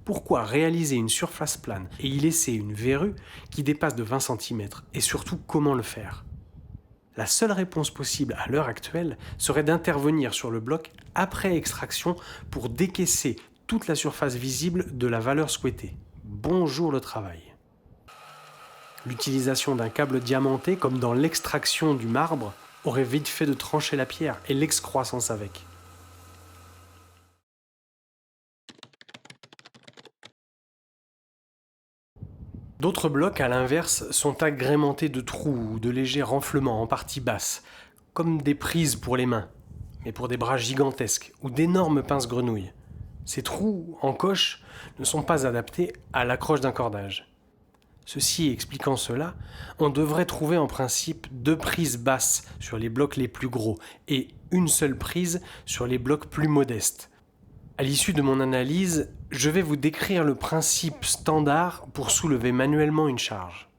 Pourquoi réaliser une surface plane et y laisser une verrue qui dépasse de 20 cm et surtout comment le faire? La seule réponse possible à l'heure actuelle serait d'intervenir sur le bloc après extraction pour décaisser toute la surface visible de la valeur souhaitée. Bonjour le travail. L'utilisation d'un câble diamanté comme dans l'extraction du marbre aurait vite fait de trancher la pierre et l'excroissance avec. D'autres blocs, à l'inverse, sont agrémentés de trous ou de légers renflements en partie basse, comme des prises pour les mains, mais pour des bras gigantesques, ou d'énormes pinces-grenouilles. Ces trous, en coche, ne sont pas adaptés à l'accroche d'un cordage. Ceci expliquant cela, on devrait trouver en principe 2 prises basses sur les blocs les plus gros et une seule prise sur les blocs plus modestes. À l'issue de mon analyse, je vais vous décrire le principe standard pour soulever manuellement une charge.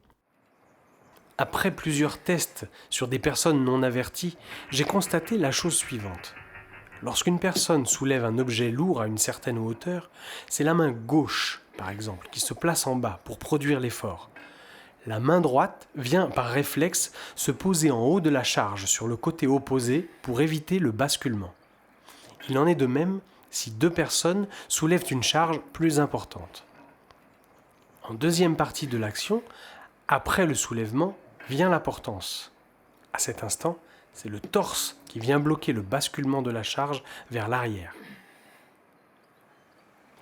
Après plusieurs tests sur des personnes non averties, j'ai constaté la chose suivante. Lorsqu'une personne soulève un objet lourd à une certaine hauteur, c'est la main gauche, par exemple, qui se place en bas pour produire l'effort. La main droite vient par réflexe se poser en haut de la charge sur le côté opposé pour éviter le basculement. Il en est de même si 2 personnes soulèvent une charge plus importante. En deuxième partie de l'action, après le soulèvement, vient la portance. À cet instant, c'est le torse qui vient bloquer le basculement de la charge vers l'arrière.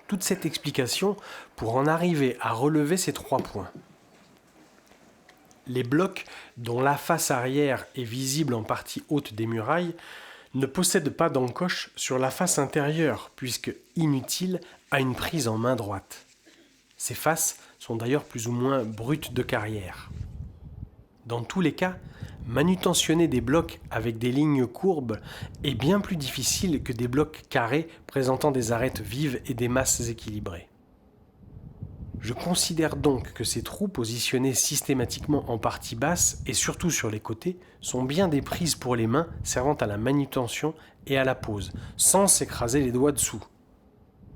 Toute cette explication pour en arriver à relever ces 3 points. Les blocs dont la face arrière est visible en partie haute des murailles ne possèdent pas d'encoche sur la face intérieure, puisque inutile à une prise en main droite. Ces faces sont d'ailleurs plus ou moins brutes de carrière. Dans tous les cas, manutentionner des blocs avec des lignes courbes est bien plus difficile que des blocs carrés présentant des arêtes vives et des masses équilibrées. Je considère donc que ces trous positionnés systématiquement en partie basse et surtout sur les côtés sont bien des prises pour les mains servant à la manutention et à la pose, sans s'écraser les doigts dessous.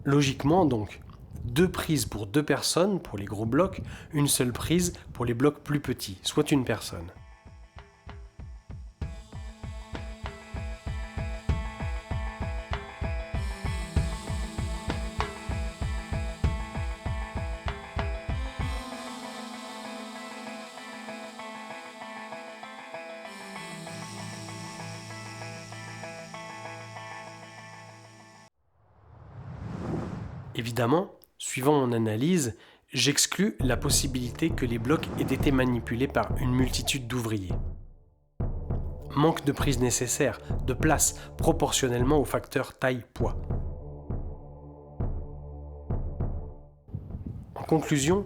Logiquement donc, 2 prises pour 2 personnes pour les gros blocs, une seule prise pour les blocs plus petits, soit une personne. Évidemment, suivant mon analyse, j'exclus la possibilité que les blocs aient été manipulés par une multitude d'ouvriers. Manque de prise nécessaire, de place proportionnellement au facteur taille-poids. En conclusion,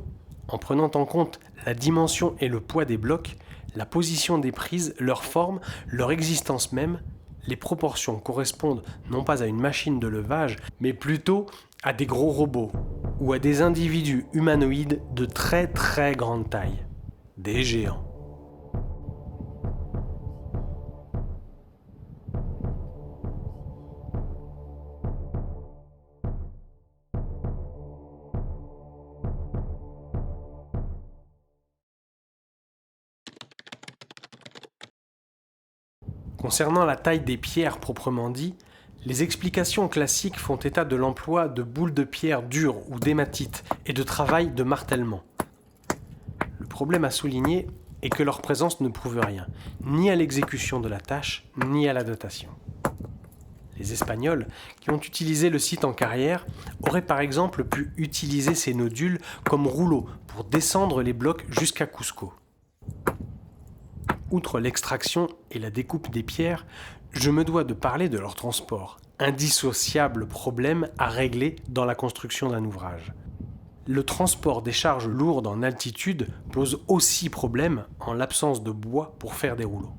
en prenant en compte la dimension et le poids des blocs, la position des prises, leur forme, leur existence même, les proportions correspondent non pas à une machine de levage, mais plutôt à des gros robots ou à des individus humanoïdes de très très grande taille, des géants. Concernant la taille des pierres proprement dit, les explications classiques font état de l'emploi de boules de pierre dures ou d'hématite et de travail de martèlement. Le problème à souligner est que leur présence ne prouve rien, ni à l'exécution de la tâche, ni à la datation. Les Espagnols, qui ont utilisé le site en carrière, auraient par exemple pu utiliser ces nodules comme rouleaux pour descendre les blocs jusqu'à Cusco. Outre l'extraction et la découpe des pierres, je me dois de parler de leur transport, indissociable problème à régler dans la construction d'un ouvrage. le transport des charges lourdes en altitude pose aussi problème en l'absence de bois pour faire des rouleaux.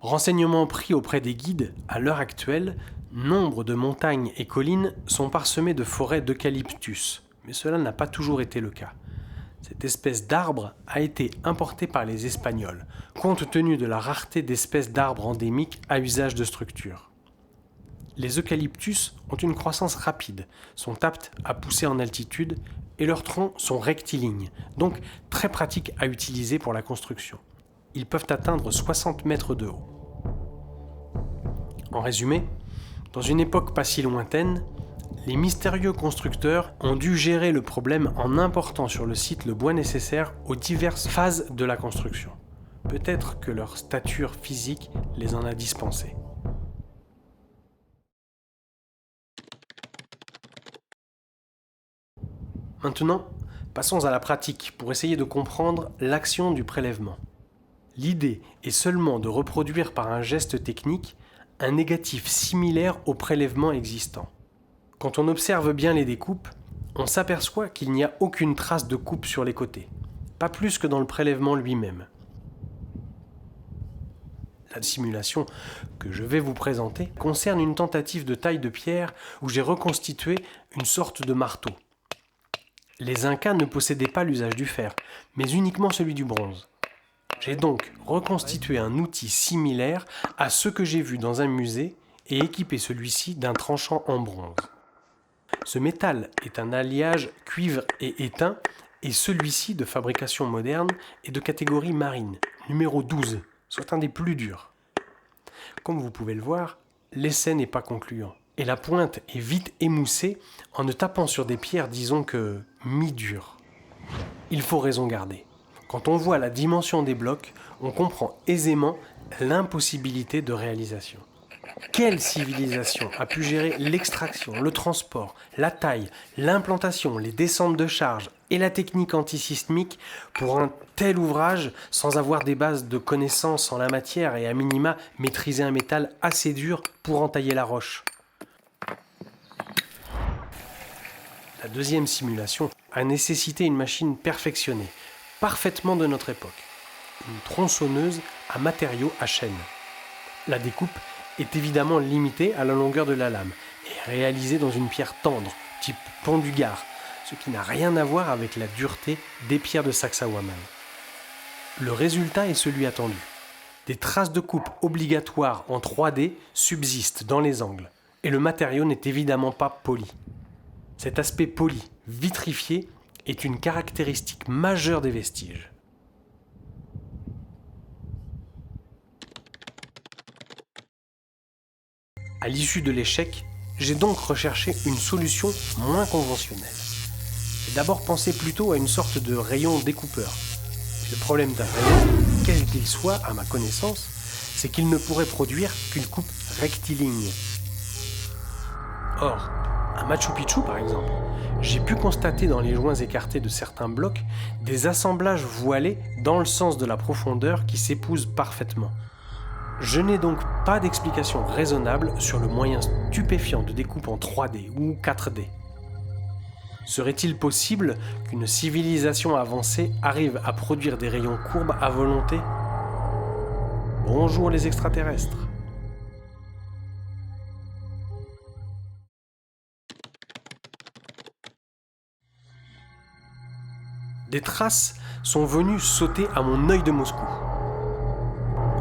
Renseignements pris auprès des guides, à l'heure actuelle, nombre de montagnes et collines sont parsemées de forêts d'eucalyptus, mais cela n'a pas toujours été le cas. Cette espèce d'arbre a été importée par les Espagnols, compte tenu de la rareté d'espèces d'arbres endémiques à usage de structure. Les eucalyptus ont une croissance rapide, sont aptes à pousser en altitude et leurs troncs sont rectilignes, donc très pratiques à utiliser pour la construction. Ils peuvent atteindre 60 mètres de haut. En résumé, dans une époque pas si lointaine, les mystérieux constructeurs ont dû gérer le problème en important sur le site le bois nécessaire aux diverses phases de la construction. Peut-être que leur stature physique les en a dispensés. Maintenant, passons à la pratique pour essayer de comprendre l'action du prélèvement. L'idée est seulement de reproduire par un geste technique un négatif similaire au prélèvement existant. Quand on observe bien les découpes, on s'aperçoit qu'il n'y a aucune trace de coupe sur les côtés, pas plus que dans le prélèvement lui-même. La simulation que je vais vous présenter concerne une tentative de taille de pierre où j'ai reconstitué une sorte de marteau. Les Incas ne possédaient pas l'usage du fer, mais uniquement celui du bronze. J'ai donc reconstitué un outil similaire à ce que j'ai vu dans un musée et équipé celui-ci d'un tranchant en bronze. Ce métal est un alliage cuivre et étain et celui-ci, de fabrication moderne, est de catégorie marine, numéro 12, soit un des plus durs. Comme vous pouvez le voir, l'essai n'est pas concluant et la pointe est vite émoussée en ne tapant sur des pierres, disons que mi-dures. Il faut raison garder. Quand on voit la dimension des blocs, on comprend aisément l'impossibilité de réalisation. Quelle civilisation a pu gérer l'extraction, le transport, la taille, l'implantation, les descentes de charge et la technique antisismique pour un tel ouvrage sans avoir des bases de connaissances en la matière et à minima maîtriser un métal assez dur pour entailler la roche? La deuxième simulation a nécessité une machine perfectionnée, parfaitement de notre époque, une tronçonneuse à matériaux à chaîne. La découpe est évidemment limitée à la longueur de la lame et réalisée dans une pierre tendre, type pont du Gard, ce qui n'a rien à voir avec la dureté des pierres de Sacsayhuaman. Le résultat est celui attendu. Des traces de coupe obligatoires en 3D subsistent dans les angles, et le matériau n'est évidemment pas poli. Cet aspect poli, vitrifié, est une caractéristique majeure des vestiges. À l'issue de l'échec, j'ai donc recherché une solution moins conventionnelle. J'ai d'abord pensé plutôt à une sorte de rayon découpeur. Le problème d'un rayon, quel qu'il soit à ma connaissance, c'est qu'il ne pourrait produire qu'une coupe rectiligne. Or, à Machu Picchu par exemple, j'ai pu constater dans les joints écartés de certains blocs des assemblages voilés dans le sens de la profondeur qui s'épousent parfaitement. Je n'ai donc pas d'explication raisonnable sur le moyen stupéfiant de découpe en 3D ou 4D. Serait-il possible qu'une civilisation avancée arrive à produire des rayons courbes à volonté? Bonjour les extraterrestres. Des traces sont venues sauter à mon œil de Moscou.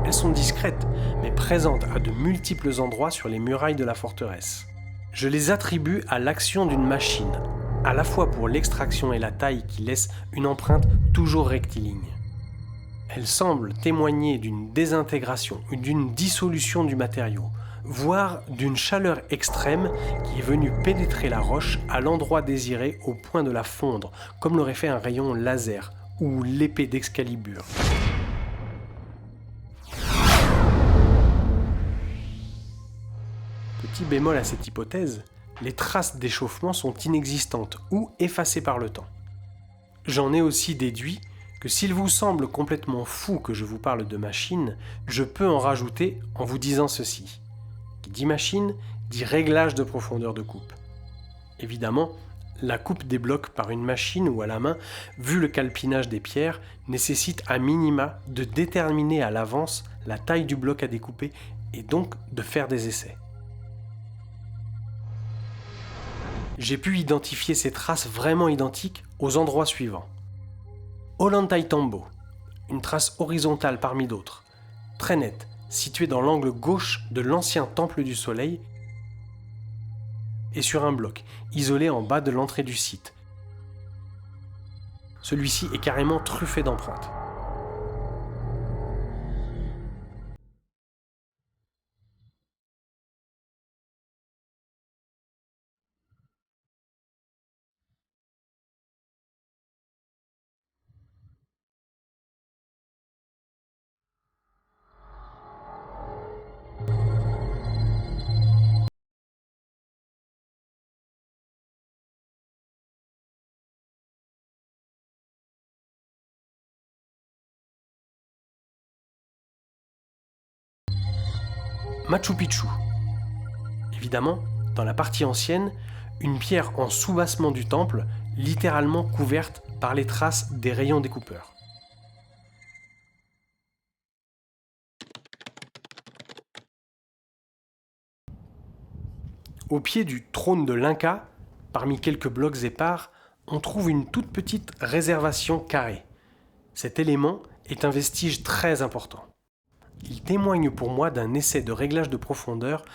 Elles sont discrètes, mais présentes à de multiples endroits sur les murailles de la forteresse. Je les attribue à l'action d'une machine, à la fois pour l'extraction et la taille qui laisse une empreinte toujours rectiligne. Elles semblent témoigner d'une désintégration ou d'une dissolution du matériau, voire d'une chaleur extrême qui est venue pénétrer la roche à l'endroit désiré au point de la fondre, comme l'aurait fait un rayon laser ou l'épée d'Excalibur. Petit bémol à cette hypothèse, les traces d'échauffement sont inexistantes ou effacées par le temps. J'en ai aussi déduit que s'il vous semble complètement fou que je vous parle de machine, je peux en rajouter en vous disant ceci. Qui dit machine, dit réglage de profondeur de coupe. Évidemment, La coupe des blocs par une machine ou à la main, vu le calpinage des pierres, nécessite à minima de déterminer à l'avance la taille du bloc à découper et donc de faire des essais. J'ai pu identifier ces traces vraiment identiques aux endroits suivants. Ollantaytambo, une trace horizontale parmi d'autres, très nette, située dans l'angle gauche de l'ancien temple du soleil et sur un bloc, isolé en bas de l'entrée du site. Celui-ci est carrément truffé d'empreintes. Machu Picchu. Évidemment, dans la partie ancienne, une pierre en soubassement du temple, littéralement couverte par les traces des rayons découpeurs. Au pied du trône de l'Inca, parmi quelques blocs épars, on trouve une toute petite réservation carrée. Cet élément est un vestige très important. Il témoigne pour moi d'un essai de réglage de profondeur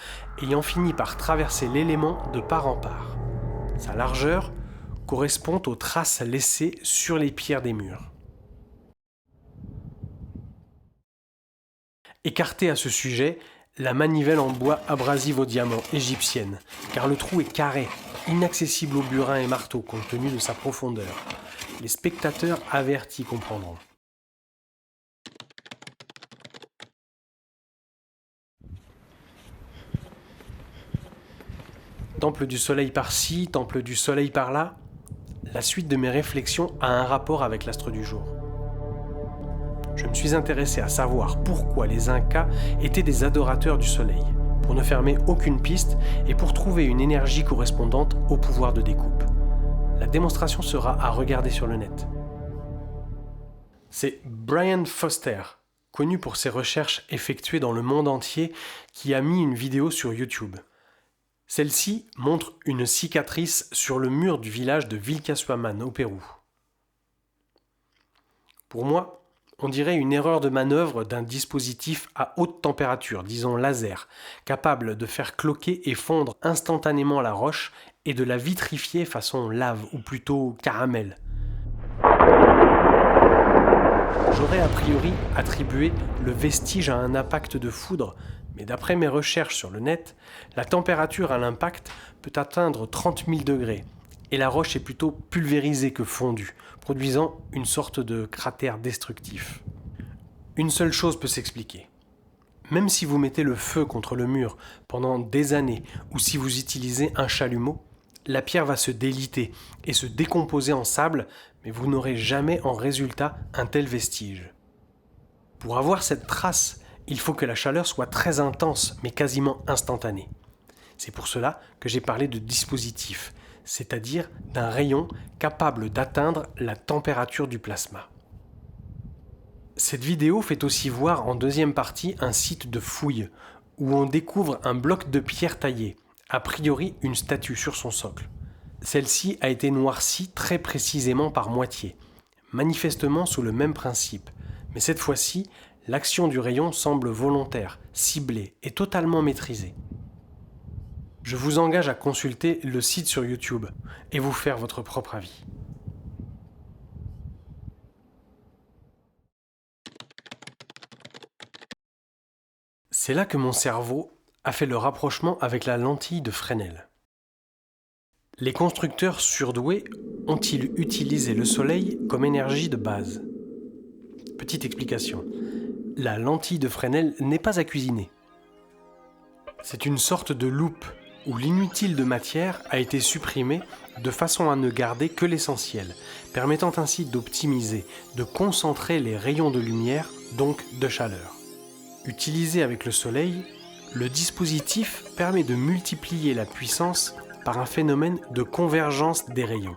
ayant fini par traverser l'élément de part en part. Sa largeur correspond aux traces laissées sur les pierres des murs. Écartée à ce sujet, la manivelle en bois abrasive au diamant égyptienne, car le trou est carré, inaccessible aux burins et marteaux compte tenu de sa profondeur. Les spectateurs avertis comprendront. Temple du soleil par-ci, temple du soleil par-là, la suite de mes réflexions a un rapport avec l'astre du jour. Je me suis intéressé à savoir pourquoi les Incas étaient des adorateurs du soleil, pour ne fermer aucune piste et pour trouver une énergie correspondante au pouvoir de découpe. La démonstration sera à regarder sur le net. C'est Brian Foster, connu pour ses recherches effectuées dans le monde entier, qui a mis une vidéo sur YouTube. Celle-ci montre une cicatrice sur le mur du village de Vilcashuaman au Pérou. Pour moi, on dirait une erreur de manœuvre d'un dispositif à haute température, disons laser, capable de faire cloquer et fondre instantanément la roche et de la vitrifier façon lave ou plutôt caramel. J'aurais a priori attribué le vestige à un impact de foudre, mais d'après mes recherches sur le net, la température à l'impact peut atteindre 30 000 degrés et la roche est plutôt pulvérisée que fondue, produisant une sorte de cratère destructif. Une seule chose peut s'expliquer. Même si vous mettez le feu contre le mur pendant des années ou si vous utilisez un chalumeau, la pierre va se déliter et se décomposer en sable, mais vous n'aurez jamais en résultat un tel vestige. Pour avoir cette trace, il faut que la chaleur soit très intense, mais quasiment instantanée. C'est pour cela que j'ai parlé de dispositif, c'est-à-dire d'un rayon capable d'atteindre la température du plasma. Cette vidéo fait aussi voir en deuxième partie un site de fouille, où on découvre un bloc de pierre taillé, a priori une statue sur son socle. Celle-ci a été noircie très précisément par moitié, manifestement sous le même principe, mais cette fois-ci, l'action du rayon semble volontaire, ciblée et totalement maîtrisée. Je vous engage à consulter le site sur YouTube et vous faire votre propre avis. C'est là que mon cerveau a fait le rapprochement avec la lentille de Fresnel. Les constructeurs surdoués ont-ils utilisé le soleil comme énergie de base ? Petite explication. La lentille de Fresnel n'est pas à cuisiner. C'est une sorte de loupe où l'inutile de matière a été supprimé de façon à ne garder que l'essentiel, permettant ainsi d'optimiser, de concentrer les rayons de lumière, donc de chaleur. Utilisé avec le soleil, le dispositif permet de multiplier la puissance par un phénomène de convergence des rayons.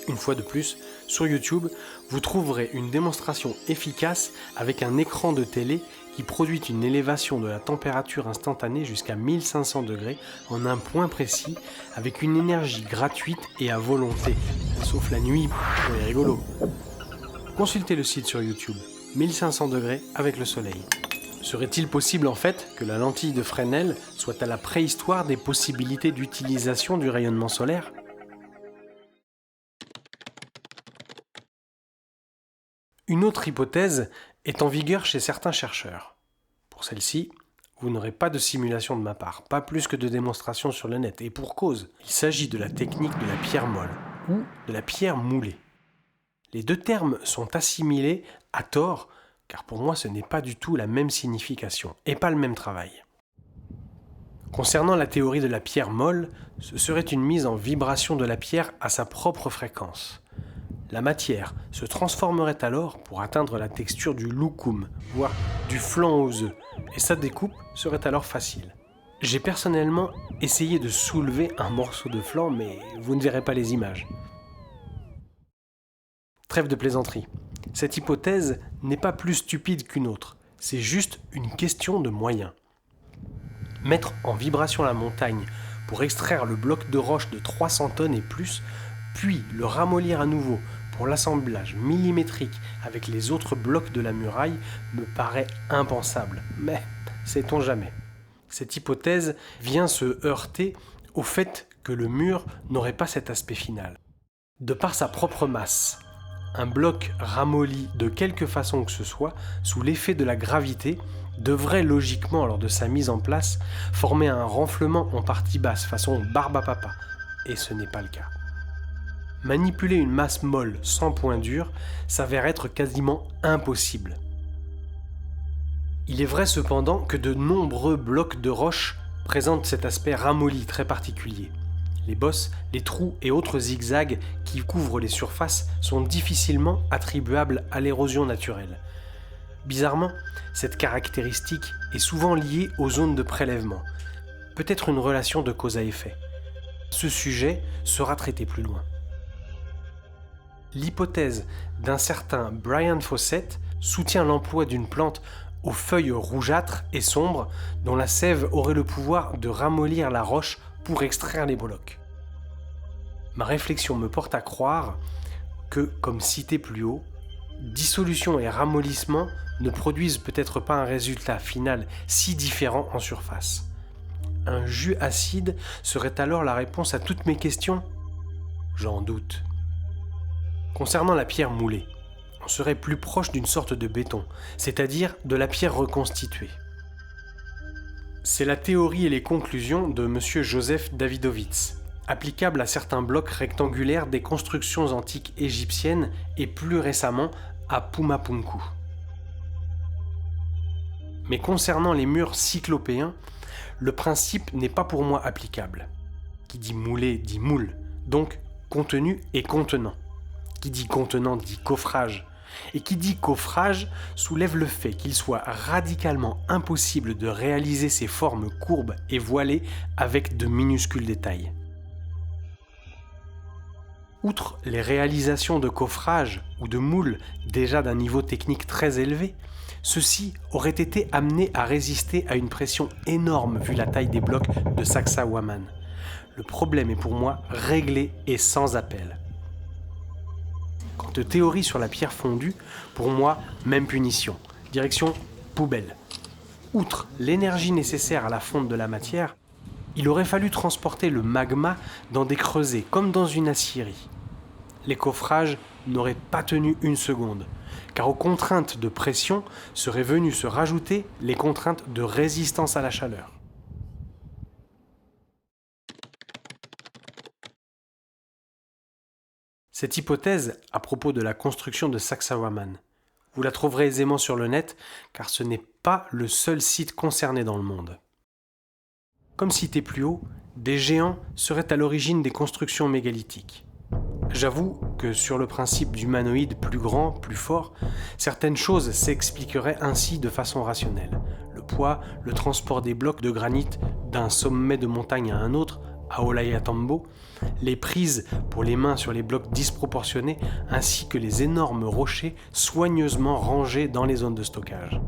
Une fois de plus, sur YouTube, vous trouverez une démonstration efficace avec un écran de télé qui produit une élévation de la température instantanée jusqu'à 1500 degrés en un point précis avec une énergie gratuite et à volonté, sauf la nuit pour les rigolos. Consultez le site sur YouTube, 1500 degrés avec le soleil. Serait-il possible en fait que la lentille de Fresnel soit à la préhistoire des possibilités d'utilisation du rayonnement solaire ? Une autre hypothèse est en vigueur chez certains chercheurs. Pour celle-ci, vous n'aurez pas de simulation de ma part, pas plus que de démonstration sur le net, et pour cause. Il s'agit de la technique de la pierre molle, ou de la pierre moulée. Les deux termes sont assimilés à tort, car pour moi ce n'est pas du tout la même signification, et pas le même travail. Concernant la théorie de la pierre molle, ce serait une mise en vibration de la pierre à sa propre fréquence. La matière se transformerait alors pour atteindre la texture du loukoum, voire du flan aux œufs, et sa découpe serait alors facile. J'ai personnellement essayé de soulever un morceau de flan, mais vous ne verrez pas les images. Trêve de plaisanterie. Cette hypothèse n'est pas plus stupide qu'une autre, c'est juste une question de moyens. Mettre en vibration la montagne pour extraire le bloc de roche de 300 tonnes et plus, puis le ramollir à nouveau pour l'assemblage millimétrique avec les autres blocs de la muraille me paraît impensable. Mais sait-on jamais. Cette hypothèse vient se heurter au fait que le mur n'aurait pas cet aspect final. De par sa propre masse, un bloc ramolli de quelque façon que ce soit, sous l'effet de la gravité, devrait logiquement, lors de sa mise en place, former un renflement en partie basse, façon barbe à papa. Et ce n'est pas le cas. Manipuler une masse molle sans point dur s'avère être quasiment impossible. Il est vrai cependant que de nombreux blocs de roche présentent cet aspect ramolli très particulier. Les bosses, les trous et autres zigzags qui couvrent les surfaces sont difficilement attribuables à l'érosion naturelle. Bizarrement, cette caractéristique est souvent liée aux zones de prélèvement, peut-être une relation de cause à effet. Ce sujet sera traité plus loin. L'hypothèse d'un certain Brian Fawcett soutient l'emploi d'une plante aux feuilles rougeâtres et sombres dont la sève aurait le pouvoir de ramollir la roche pour extraire les blocs. Ma réflexion me porte à croire que, comme cité plus haut, dissolution et ramollissement ne produisent peut-être pas un résultat final si différent en surface. Un jus acide serait alors la réponse à toutes mes questions ? J'en doute. Concernant la pierre moulée, on serait plus proche d'une sorte de béton, c'est-à-dire de la pierre reconstituée. C'est la théorie et les conclusions de M. Joseph Davidovits, applicable à certains blocs rectangulaires des constructions antiques égyptiennes et plus récemment à Pumapunku. Mais concernant les murs cyclopéens, le principe n'est pas pour moi applicable. Qui dit moulé dit moule, donc contenu et contenant. Qui dit contenant dit coffrage. Et qui dit coffrage soulève le fait qu'il soit radicalement impossible de réaliser ces formes courbes et voilées avec de minuscules détails. Outre les réalisations de coffrage ou de moule déjà d'un niveau technique très élevé, ceux-ci auraient été amenés à résister à une pression énorme vu la taille des blocs de Sacsayhuaman. Le problème est pour moi réglé et sans appel. Quant aux théories sur la pierre fondue, pour moi, même punition. Direction poubelle. Outre l'énergie nécessaire à la fonte de la matière, il aurait fallu transporter le magma dans des creusets, comme dans une aciérie. Les coffrages n'auraient pas tenu une seconde, car aux contraintes de pression seraient venues se rajouter les contraintes de résistance à la chaleur. Cette hypothèse à propos de la construction de Sacsayhuaman, vous la trouverez aisément sur le net, car ce n'est pas le seul site concerné dans le monde. Comme cité plus haut, des géants seraient à l'origine des constructions mégalithiques. J'avoue que sur le principe d'humanoïdes plus grands, plus forts, certaines choses s'expliqueraient ainsi de façon rationnelle. Le poids, le transport des blocs de granit d'un sommet de montagne à un autre, à Ollantaytambo, les prises pour les mains sur les blocs disproportionnés ainsi que les énormes rochers soigneusement rangés dans les zones de stockage.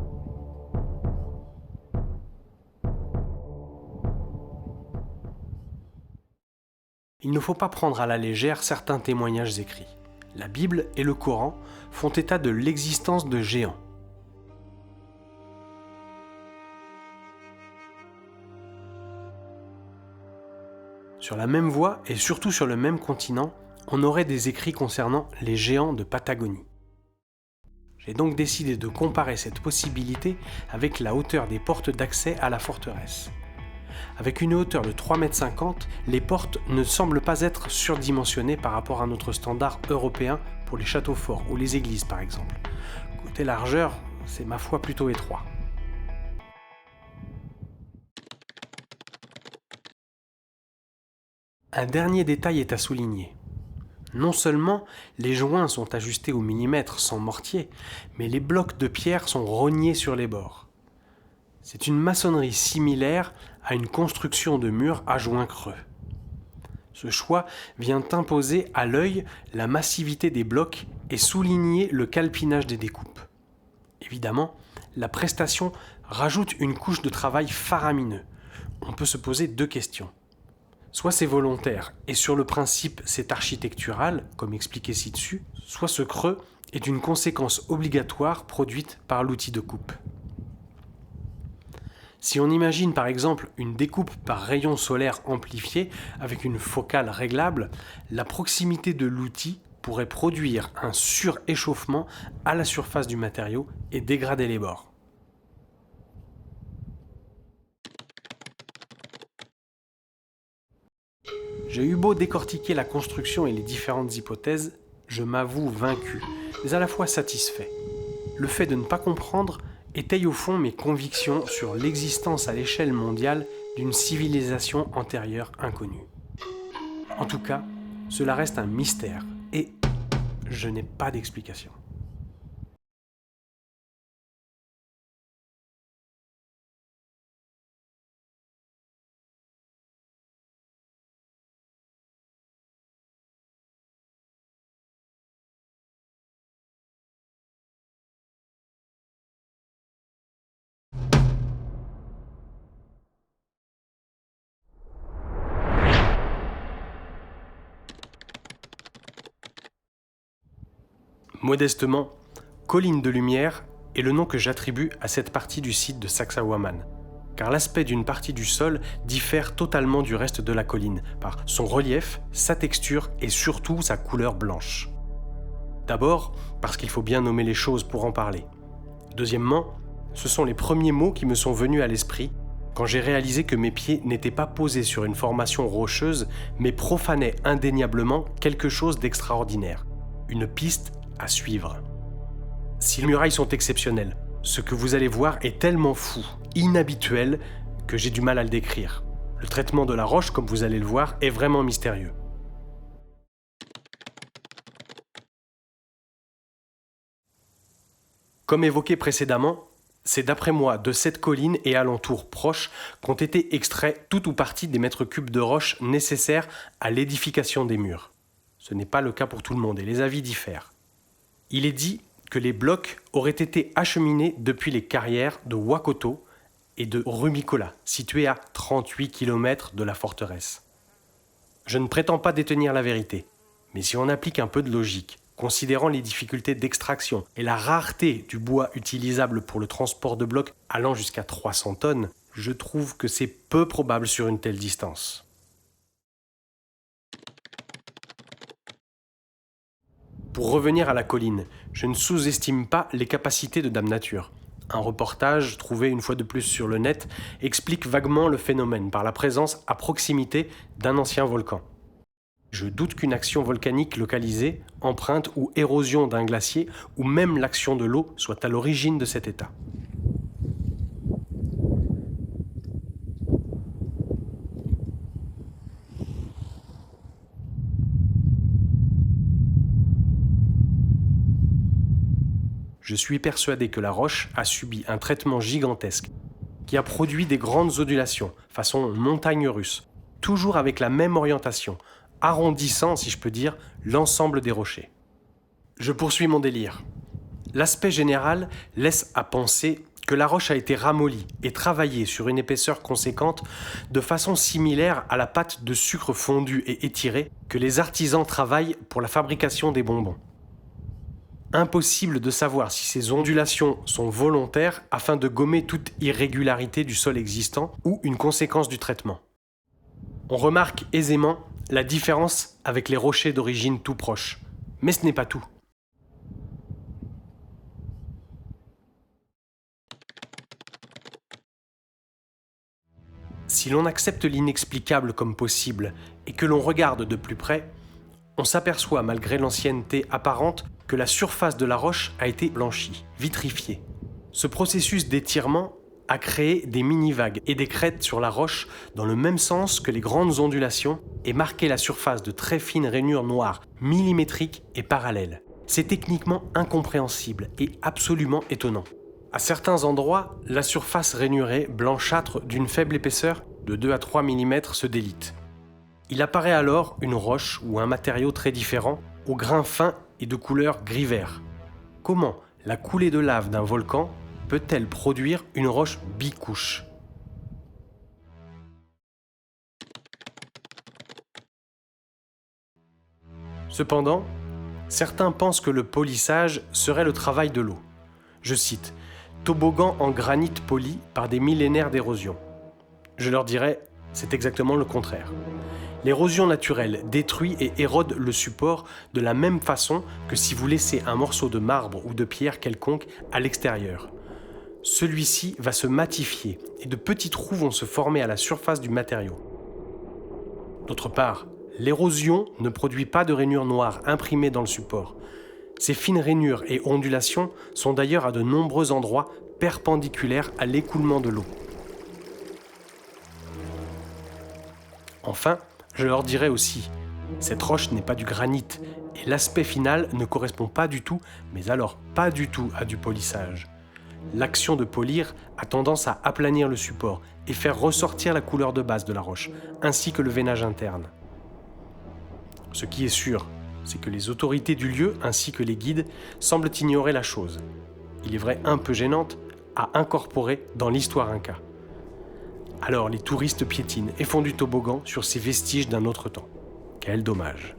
Il ne faut pas prendre à la légère certains témoignages écrits. La Bible et le Coran font état de l'existence de géants. Sur la même voie et surtout sur le même continent, on aurait des écrits concernant les géants de Patagonie. J'ai donc décidé de comparer cette possibilité avec la hauteur des portes d'accès à la forteresse. Avec une hauteur de 3,50 m, les portes ne semblent pas être surdimensionnées par rapport à notre standard européen pour les châteaux forts ou les églises par exemple. Côté largeur, c'est ma foi plutôt étroit. Un dernier détail est à souligner. Non seulement les joints sont ajustés au millimètre sans mortier, mais les blocs de pierre sont rognés sur les bords. C'est une maçonnerie similaire à une construction de murs à joints creux. Ce choix vient imposer à l'œil la massivité des blocs et souligner le calpinage des découpes. Évidemment, la prestation rajoute une couche de travail faramineux. On peut se poser deux questions. Soit c'est volontaire et sur le principe c'est architectural, comme expliqué ci-dessus, soit ce creux est une conséquence obligatoire produite par l'outil de coupe. Si on imagine par exemple une découpe par rayon solaire amplifié avec une focale réglable, la proximité de l'outil pourrait produire un suréchauffement à la surface du matériau et dégrader les bords. J'ai eu beau décortiquer la construction et les différentes hypothèses, je m'avoue vaincu, mais à la fois satisfait. Le fait de ne pas comprendre étaye au fond mes convictions sur l'existence à l'échelle mondiale d'une civilisation antérieure inconnue. En tout cas, cela reste un mystère et je n'ai pas d'explication. Modestement, colline de lumière est le nom que j'attribue à cette partie du site de Sacsayhuaman, car l'aspect d'une partie du sol diffère totalement du reste de la colline, par son relief, sa texture et surtout sa couleur blanche. D'abord, parce qu'il faut bien nommer les choses pour en parler. Deuxièmement, ce sont les premiers mots qui me sont venus à l'esprit quand j'ai réalisé que mes pieds n'étaient pas posés sur une formation rocheuse, mais profanaient indéniablement quelque chose d'extraordinaire, une piste à suivre. Si les murailles sont exceptionnelles, ce que vous allez voir est tellement fou, inhabituel, que j'ai du mal à le décrire. Le traitement de la roche, comme vous allez le voir, est vraiment mystérieux. Comme évoqué précédemment, c'est d'après moi de cette colline et alentours proches qu'ont été extraits tout ou partie des mètres cubes de roche nécessaires à l'édification des murs. Ce n'est pas le cas pour tout le monde et les avis diffèrent. Il est dit que les blocs auraient été acheminés depuis les carrières de Wakoto et de Rumikola, situées à 38 km de la forteresse. Je ne prétends pas détenir la vérité, mais si on applique un peu de logique, considérant les difficultés d'extraction et la rareté du bois utilisable pour le transport de blocs allant jusqu'à 300 tonnes, je trouve que c'est peu probable sur une telle distance. Pour revenir à la colline, je ne sous-estime pas les capacités de Dame Nature. Un reportage, trouvé une fois de plus sur le net, explique vaguement le phénomène par la présence à proximité d'un ancien volcan. Je doute qu'une action volcanique localisée, empreinte ou érosion d'un glacier, ou même l'action de l'eau, soit à l'origine de cet état. Je suis persuadé que la roche a subi un traitement gigantesque qui a produit des grandes ondulations, façon montagne russe, toujours avec la même orientation, arrondissant, si je peux dire, l'ensemble des rochers. Je poursuis mon délire. L'aspect général laisse à penser que la roche a été ramollie et travaillée sur une épaisseur conséquente de façon similaire à la pâte de sucre fondu et étirée que les artisans travaillent pour la fabrication des bonbons. Impossible de savoir si ces ondulations sont volontaires afin de gommer toute irrégularité du sol existant ou une conséquence du traitement. On remarque aisément la différence avec les rochers d'origine tout proche, mais ce n'est pas tout. Si l'on accepte l'inexplicable comme possible et que l'on regarde de plus près, on s'aperçoit, malgré l'ancienneté apparente, que la surface de la roche a été blanchie, vitrifiée. Ce processus d'étirement a créé des mini-vagues et des crêtes sur la roche dans le même sens que les grandes ondulations et marqué la surface de très fines rainures noires, millimétriques et parallèles. C'est techniquement incompréhensible et absolument étonnant. À certains endroits, la surface rainurée blanchâtre d'une faible épaisseur de 2 à 3 mm se délite. Il apparaît alors une roche ou un matériau très différent, au grain fin et de couleur gris-vert. Comment la coulée de lave d'un volcan peut-elle produire une roche bicouche ? Cependant, certains pensent que le polissage serait le travail de l'eau. Je cite « toboggan en granit poli par des millénaires d'érosion ». Je leur dirais, c'est exactement le contraire. L'érosion naturelle détruit et érode le support de la même façon que si vous laissez un morceau de marbre ou de pierre quelconque à l'extérieur. Celui-ci va se matifier et de petits trous vont se former à la surface du matériau. D'autre part, l'érosion ne produit pas de rainures noires imprimées dans le support. Ces fines rainures et ondulations sont d'ailleurs à de nombreux endroits perpendiculaires à l'écoulement de l'eau. Enfin, je leur dirais aussi, cette roche n'est pas du granit et l'aspect final ne correspond pas du tout, mais alors pas du tout à du polissage. L'action de polir a tendance à aplanir le support et faire ressortir la couleur de base de la roche, ainsi que le veinage interne. Ce qui est sûr, c'est que les autorités du lieu ainsi que les guides semblent ignorer la chose. Il est vrai un peu gênante à incorporer dans l'histoire inca. Alors les touristes piétinent et font du toboggan sur ces vestiges d'un autre temps. Quel dommage.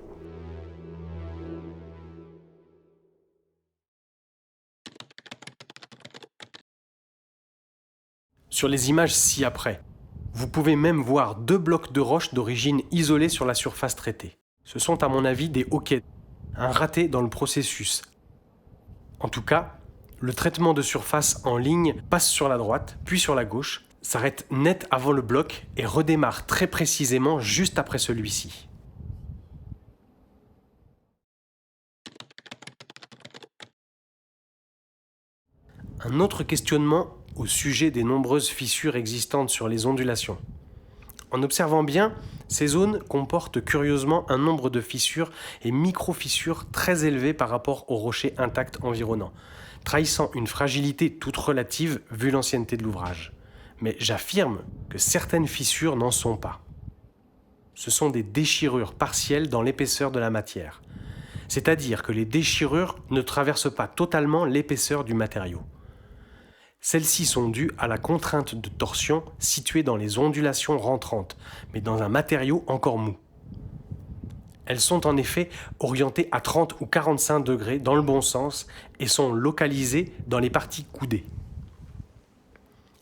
Sur les images ci-après, vous pouvez même voir 2 blocs de roche d'origine isolés sur la surface traitée. Ce sont à mon avis des hoquets, un raté dans le processus. En tout cas, le traitement de surface en ligne passe sur la droite, puis sur la gauche, s'arrête net avant le bloc et redémarre très précisément juste après celui-ci. Un autre questionnement au sujet des nombreuses fissures existantes sur les ondulations. En observant bien, ces zones comportent curieusement un nombre de fissures et micro-fissures très élevé par rapport aux rochers intacts environnants, trahissant une fragilité toute relative vu l'ancienneté de l'ouvrage. Mais j'affirme que certaines fissures n'en sont pas. Ce sont des déchirures partielles dans l'épaisseur de la matière. C'est-à-dire que les déchirures ne traversent pas totalement l'épaisseur du matériau. Celles-ci sont dues à la contrainte de torsion située dans les ondulations rentrantes, mais dans un matériau encore mou. Elles sont en effet orientées à 30 ou 45 degrés dans le bon sens et sont localisées dans les parties coudées.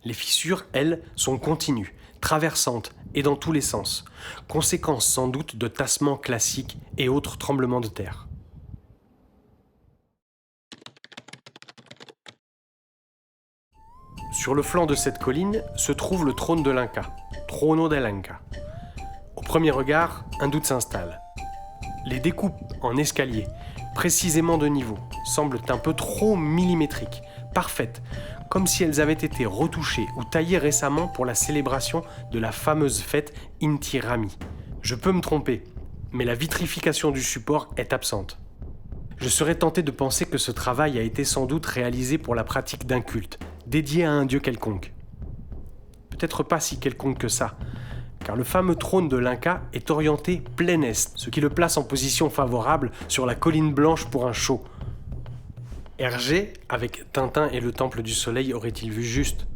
Les fissures, elles, sont continues, traversantes et dans tous les sens, conséquence sans doute de tassements classiques et autres tremblements de terre. Sur le flanc de cette colline se trouve le trône de l'Inca, Trono del Inca. Au premier regard, un doute s'installe. Les découpes en escalier, précisément de niveau, semblent un peu trop millimétriques, parfaites, comme si elles avaient été retouchées ou taillées récemment pour la célébration de la fameuse fête Inti Raymi. Je peux me tromper, mais la vitrification du support est absente. Je serais tenté de penser que ce travail a été sans doute réalisé pour la pratique d'un culte, dédié à un dieu quelconque. Peut-être pas si quelconque que ça, car le fameux trône de l'Inca est orienté plein est, ce qui le place en position favorable sur la colline blanche pour un show. Hergé, avec Tintin et le Temple du Soleil, aurait-il vu juste ?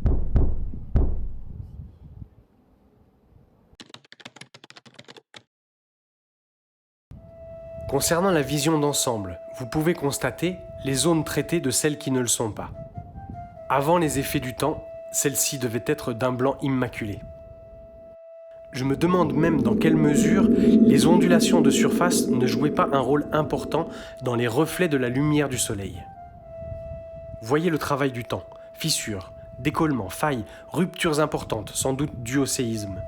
Concernant la vision d'ensemble, vous pouvez constater les zones traitées de celles qui ne le sont pas. Avant les effets du temps, celles-ci devaient être d'un blanc immaculé. Je me demande même dans quelle mesure les ondulations de surface ne jouaient pas un rôle important dans les reflets de la lumière du soleil. Voyez le travail du temps, fissures, décollements, failles, ruptures importantes, sans doute dues au séisme.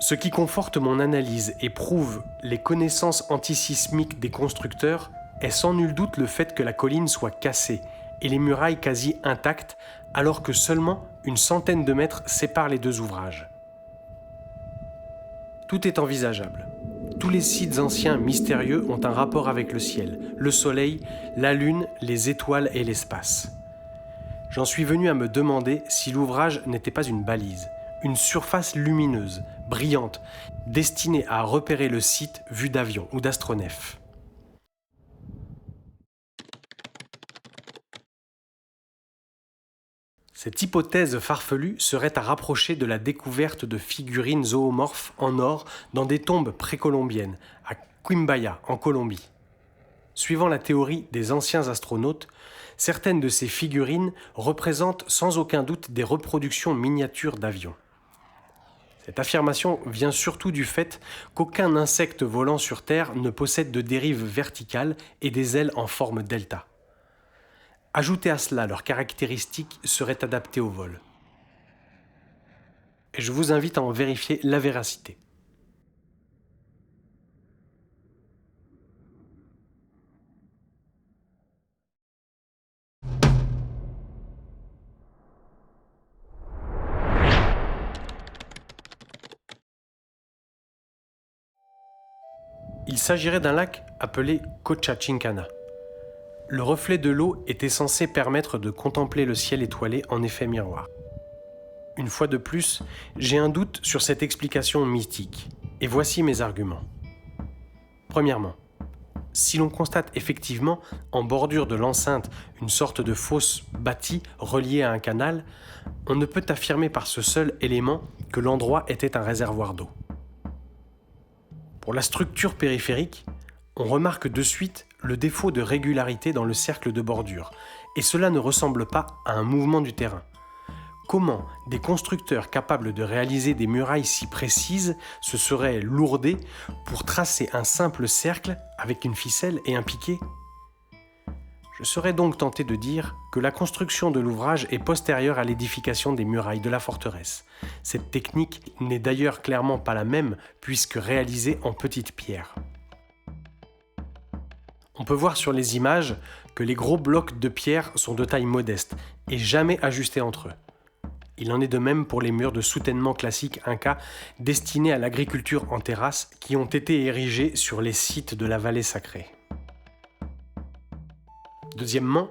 Ce qui conforte mon analyse et prouve les connaissances antisismiques des constructeurs est sans nul doute le fait que la colline soit cassée et les murailles quasi intactes, alors que seulement une centaine de mètres séparent les deux ouvrages. Tout est envisageable. Tous les sites anciens mystérieux ont un rapport avec le ciel, le soleil, la lune, les étoiles et l'espace. J'en suis venu à me demander si l'ouvrage n'était pas une balise, une surface lumineuse, brillante, destinée à repérer le site vu d'avion ou d'astronef. Cette hypothèse farfelue serait à rapprocher de la découverte de figurines zoomorphes en or dans des tombes précolombiennes, à Quimbaya, en Colombie. Suivant la théorie des anciens astronautes, certaines de ces figurines représentent sans aucun doute des reproductions miniatures d'avions. Cette affirmation vient surtout du fait qu'aucun insecte volant sur Terre ne possède de dérive verticale et des ailes en forme delta. Ajouter à cela leurs caractéristiques serait adapté au vol. Et je vous invite à en vérifier la véracité. Il s'agirait d'un lac appelé Cochachincana. Le reflet de l'eau était censé permettre de contempler le ciel étoilé en effet miroir. Une fois de plus, j'ai un doute sur cette explication mystique, et voici mes arguments. Premièrement, si l'on constate effectivement en bordure de l'enceinte une sorte de fosse bâtie reliée à un canal, on ne peut affirmer par ce seul élément que l'endroit était un réservoir d'eau. Pour la structure périphérique, on remarque de suite le défaut de régularité dans le cercle de bordure, et cela ne ressemble pas à un mouvement du terrain. Comment des constructeurs capables de réaliser des murailles si précises se seraient lourdés pour tracer un simple cercle avec une ficelle et un piquet ? Je serais donc tenté de dire que la construction de l'ouvrage est postérieure à l'édification des murailles de la forteresse. Cette technique n'est d'ailleurs clairement pas la même puisque réalisée en petites pierres. On peut voir sur les images que les gros blocs de pierre sont de taille modeste et jamais ajustés entre eux. Il en est de même pour les murs de soutènement classiques Inca destinés à l'agriculture en terrasse qui ont été érigés sur les sites de la vallée sacrée. Deuxièmement,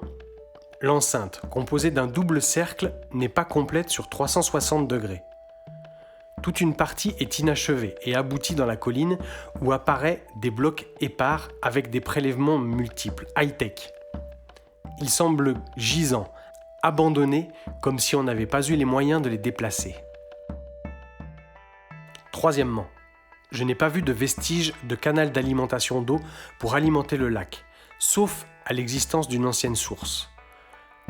l'enceinte, composée d'un double cercle, n'est pas complète sur 360 degrés. Toute une partie est inachevée et aboutit dans la colline où apparaît des blocs épars avec des prélèvements multiples, high-tech. Ils semblent gisants, abandonnés comme si on n'avait pas eu les moyens de les déplacer. Troisièmement, je n'ai pas vu de vestiges de canal d'alimentation d'eau pour alimenter le lac, sauf à l'existence d'une ancienne source.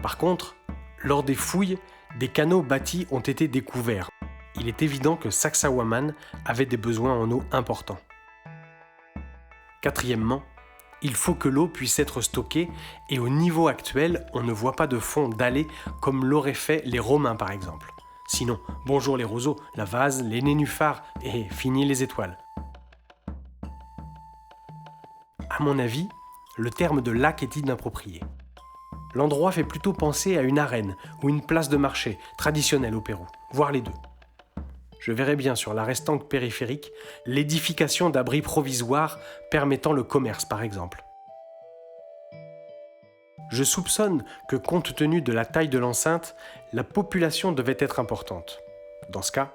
Par contre, lors des fouilles, des canaux bâtis ont été découverts. Il est évident que Sacsayhuaman avait des besoins en eau importants. Quatrièmement, il faut que l'eau puisse être stockée et au niveau actuel, on ne voit pas de fond dallé comme l'auraient fait les Romains par exemple. Sinon, bonjour les roseaux, la vase, les nénuphars et fini les étoiles. À mon avis, le terme de lac est inapproprié. L'endroit fait plutôt penser à une arène ou une place de marché traditionnelle au Pérou, voire les deux. Je verrai bien sur la restante périphérique l'édification d'abris provisoires permettant le commerce par exemple. Je soupçonne que compte tenu de la taille de l'enceinte, la population devait être importante. Dans ce cas,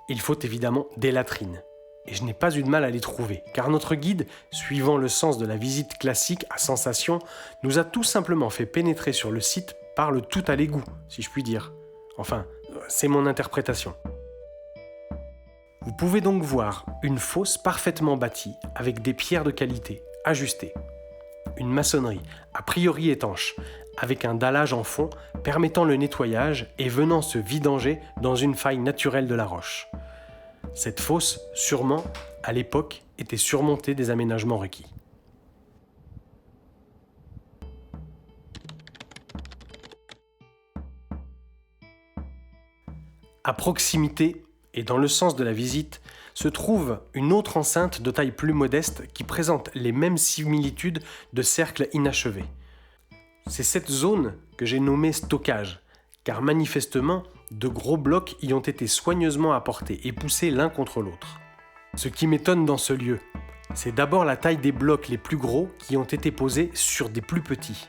Il faut évidemment des latrines. Et je n'ai pas eu de mal à les trouver, car notre guide, suivant le sens de la visite classique à sensation, nous a tout simplement fait pénétrer sur le site par le tout à l'égout, si je puis dire. Enfin, c'est mon interprétation. Vous pouvez donc voir une fosse parfaitement bâtie, avec des pierres de qualité, ajustées. Une maçonnerie, a priori étanche, avec un dallage en fond permettant le nettoyage et venant se vidanger dans une faille naturelle de la roche. Cette fosse, sûrement, à l'époque, était surmontée des aménagements requis. À proximité, et dans le sens de la visite, se trouve une autre enceinte de taille plus modeste qui présente les mêmes similitudes de cercles inachevés. C'est cette zone que j'ai nommée stockage, car manifestement, de gros blocs y ont été soigneusement apportés et poussés l'un contre l'autre. Ce qui m'étonne dans ce lieu, c'est d'abord la taille des blocs les plus gros qui ont été posés sur des plus petits.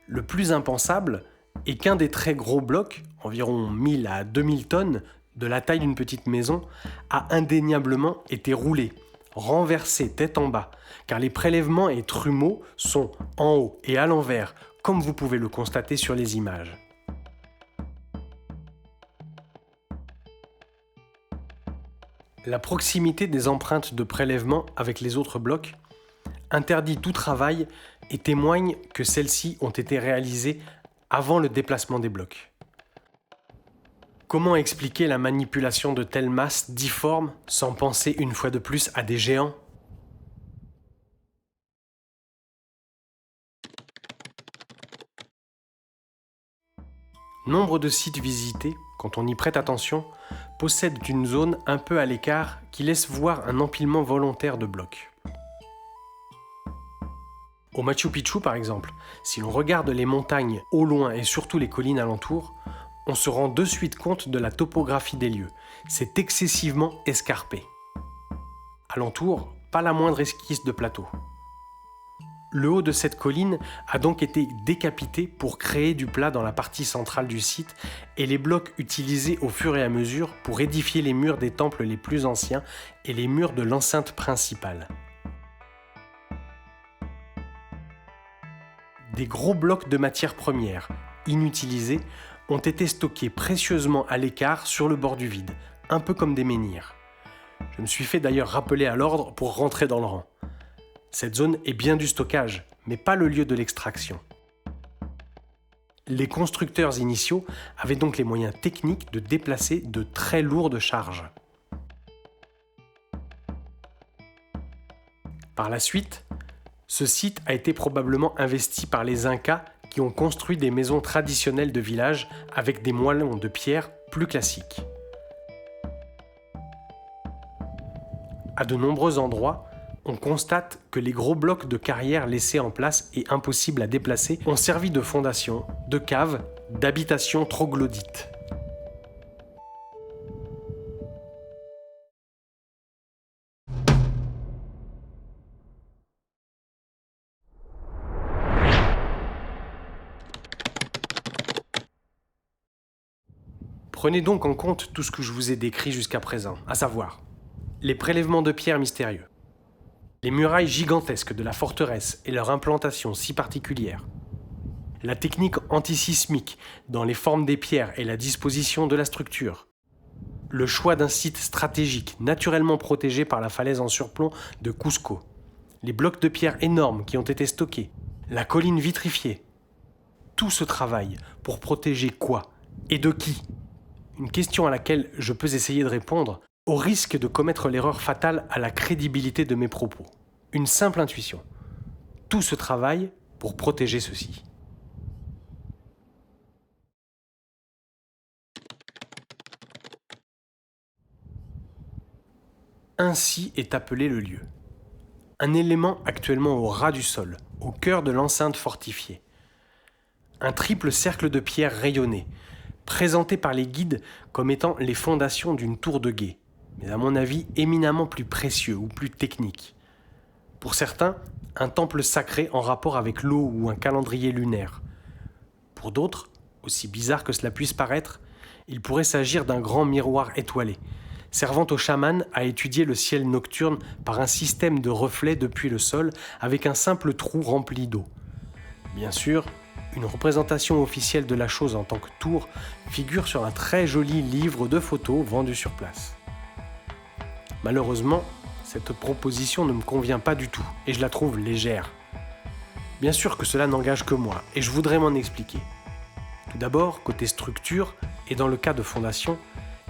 Le plus impensable est qu'un des très gros blocs, environ 1000 à 2000 tonnes, de la taille d'une petite maison, a indéniablement été roulé, renversé tête en bas, car les prélèvements et trumeaux sont en haut et à l'envers, comme vous pouvez le constater sur les images. La proximité des empreintes de prélèvement avec les autres blocs interdit tout travail et témoigne que celles-ci ont été réalisées avant le déplacement des blocs. Comment expliquer la manipulation de telles masses difformes sans penser une fois de plus à des géants ? Nombre de sites visités, quand on y prête attention, possèdent une zone un peu à l'écart qui laisse voir un empilement volontaire de blocs. Au Machu Picchu par exemple, si l'on regarde les montagnes au loin et surtout les collines alentours, on se rend de suite compte de la topographie des lieux. C'est excessivement escarpé. Alentour, pas la moindre esquisse de plateau. Le haut de cette colline a donc été décapité pour créer du plat dans la partie centrale du site et les blocs utilisés au fur et à mesure pour édifier les murs des temples les plus anciens et les murs de l'enceinte principale. Des gros blocs de matières premières, inutilisés, ont été stockés précieusement à l'écart sur le bord du vide, un peu comme des menhirs. Je me suis fait d'ailleurs rappeler à l'ordre pour rentrer dans le rang. Cette zone est bien du stockage, mais pas le lieu de l'extraction. Les constructeurs initiaux avaient donc les moyens techniques de déplacer de très lourdes charges. Par la suite, ce site a été probablement investi par les Incas qui ont construit des maisons traditionnelles de village avec des moellons de pierre plus classiques. À de nombreux endroits, on constate que les gros blocs de carrière laissés en place et impossibles à déplacer ont servi de fondation, de cave, d'habitation troglodyte. Prenez donc en compte tout ce que je vous ai décrit jusqu'à présent, à savoir les prélèvements de pierres mystérieux, les murailles gigantesques de la forteresse et leur implantation si particulière, la technique antisismique dans les formes des pierres et la disposition de la structure, le choix d'un site stratégique naturellement protégé par la falaise en surplomb de Cusco, les blocs de pierre énormes qui ont été stockés, la colline vitrifiée. Tout ce travail pour protéger quoi et de qui ? Une question à laquelle je peux essayer de répondre, au risque de commettre l'erreur fatale à la crédibilité de mes propos. Une simple intuition. Tout ce travail pour protéger ceci. Ainsi est appelé le lieu. Un élément actuellement au ras du sol, au cœur de l'enceinte fortifiée. Un triple cercle de pierre rayonné, présenté par les guides comme étant les fondations d'une tour de guet, mais à mon avis éminemment plus précieux ou plus technique. Pour certains, un temple sacré en rapport avec l'eau ou un calendrier lunaire. Pour d'autres, aussi bizarre que cela puisse paraître, il pourrait s'agir d'un grand miroir étoilé, servant aux chamans à étudier le ciel nocturne par un système de reflets depuis le sol avec un simple trou rempli d'eau. Bien sûr, une représentation officielle de la chose en tant que tour figure sur un très joli livre de photos vendu sur place. Malheureusement, cette proposition ne me convient pas du tout et je la trouve légère. Bien sûr que cela n'engage que moi et je voudrais m'en expliquer. Tout d'abord, côté structure et dans le cas de fondation,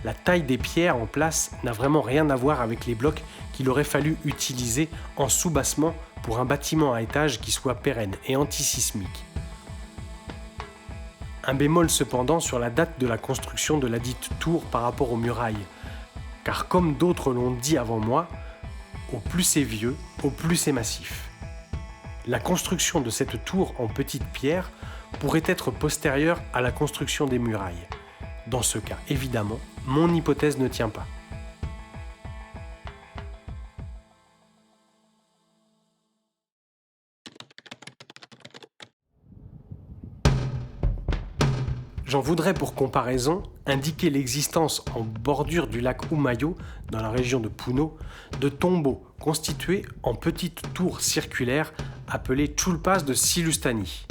la taille des pierres en place n'a vraiment rien à voir avec les blocs qu'il aurait fallu utiliser en soubassement pour un bâtiment à étage qui soit pérenne et antisismique. Un bémol cependant sur la date de la construction de la dite tour par rapport aux murailles, car comme d'autres l'ont dit avant moi, au plus c'est vieux, au plus c'est massif. La construction de cette tour en petites pierres pourrait être postérieure à la construction des murailles. Dans ce cas, évidemment, mon hypothèse ne tient pas. J'en voudrais pour comparaison indiquer l'existence en bordure du lac Umayo, dans la région de Puno, de tombeaux constitués en petites tours circulaires appelées chulpas de Silustani.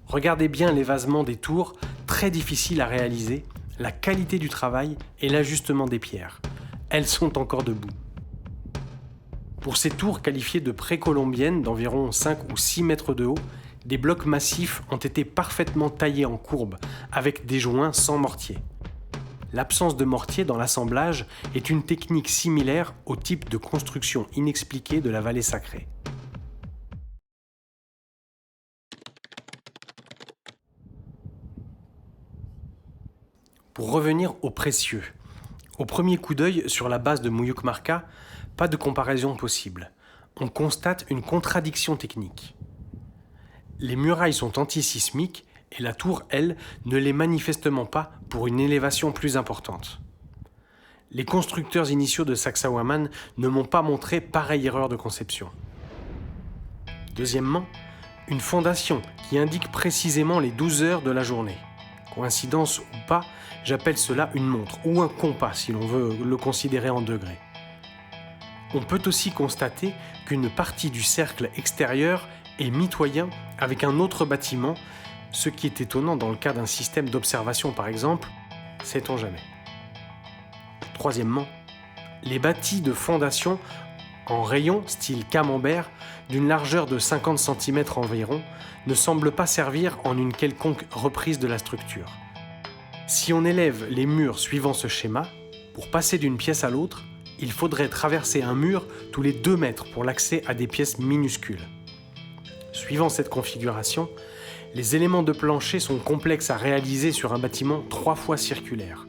Regardez bien l'évasement des tours, très difficile à réaliser, la qualité du travail et l'ajustement des pierres. Elles sont encore debout. Pour ces tours qualifiées de précolombiennes d'environ 5 ou 6 mètres de haut, des blocs massifs ont été parfaitement taillés en courbe, avec des joints sans mortier. L'absence de mortier dans l'assemblage est une technique similaire au type de construction inexpliquée de la vallée sacrée. Pour revenir aux précieux, au premier coup d'œil sur la base de Muyukmarca, pas de comparaison possible. On constate une contradiction technique. Les murailles sont antisismiques et la tour, elle, ne l'est manifestement pas pour une élévation plus importante. Les constructeurs initiaux de Sacsayhuaman ne m'ont pas montré pareille erreur de conception. Deuxièmement, une fondation qui indique précisément les 12 heures de la journée. Coïncidence ou pas, j'appelle cela une montre ou un compas si l'on veut le considérer en degrés. On peut aussi constater qu'une partie du cercle extérieur est mitoyen avec un autre bâtiment, ce qui est étonnant dans le cas d'un système d'observation par exemple, sait-on jamais. Troisièmement, les bâtis de fondation en rayon style camembert d'une largeur de 50 cm environ ne semblent pas servir en une quelconque reprise de la structure. Si on élève les murs suivant ce schéma, pour passer d'une pièce à l'autre, il faudrait traverser un mur tous les 2 mètres pour l'accès à des pièces minuscules. Suivant cette configuration, les éléments de plancher sont complexes à réaliser sur un bâtiment 3 fois circulaire.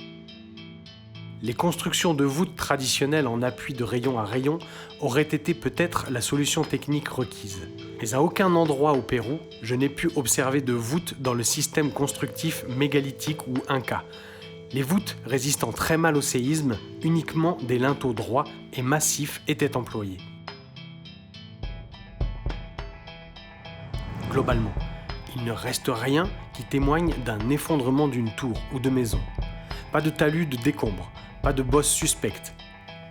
Les constructions de voûtes traditionnelles en appui de rayon à rayon auraient été peut-être la solution technique requise. Mais à aucun endroit au Pérou, je n'ai pu observer de voûtes dans le système constructif mégalithique ou inca. Les voûtes résistant très mal au séisme, uniquement des linteaux droits et massifs étaient employés. Globalement, il ne reste rien qui témoigne d'un effondrement d'une tour ou de maison. Pas de talus de décombres, pas de bosses suspectes.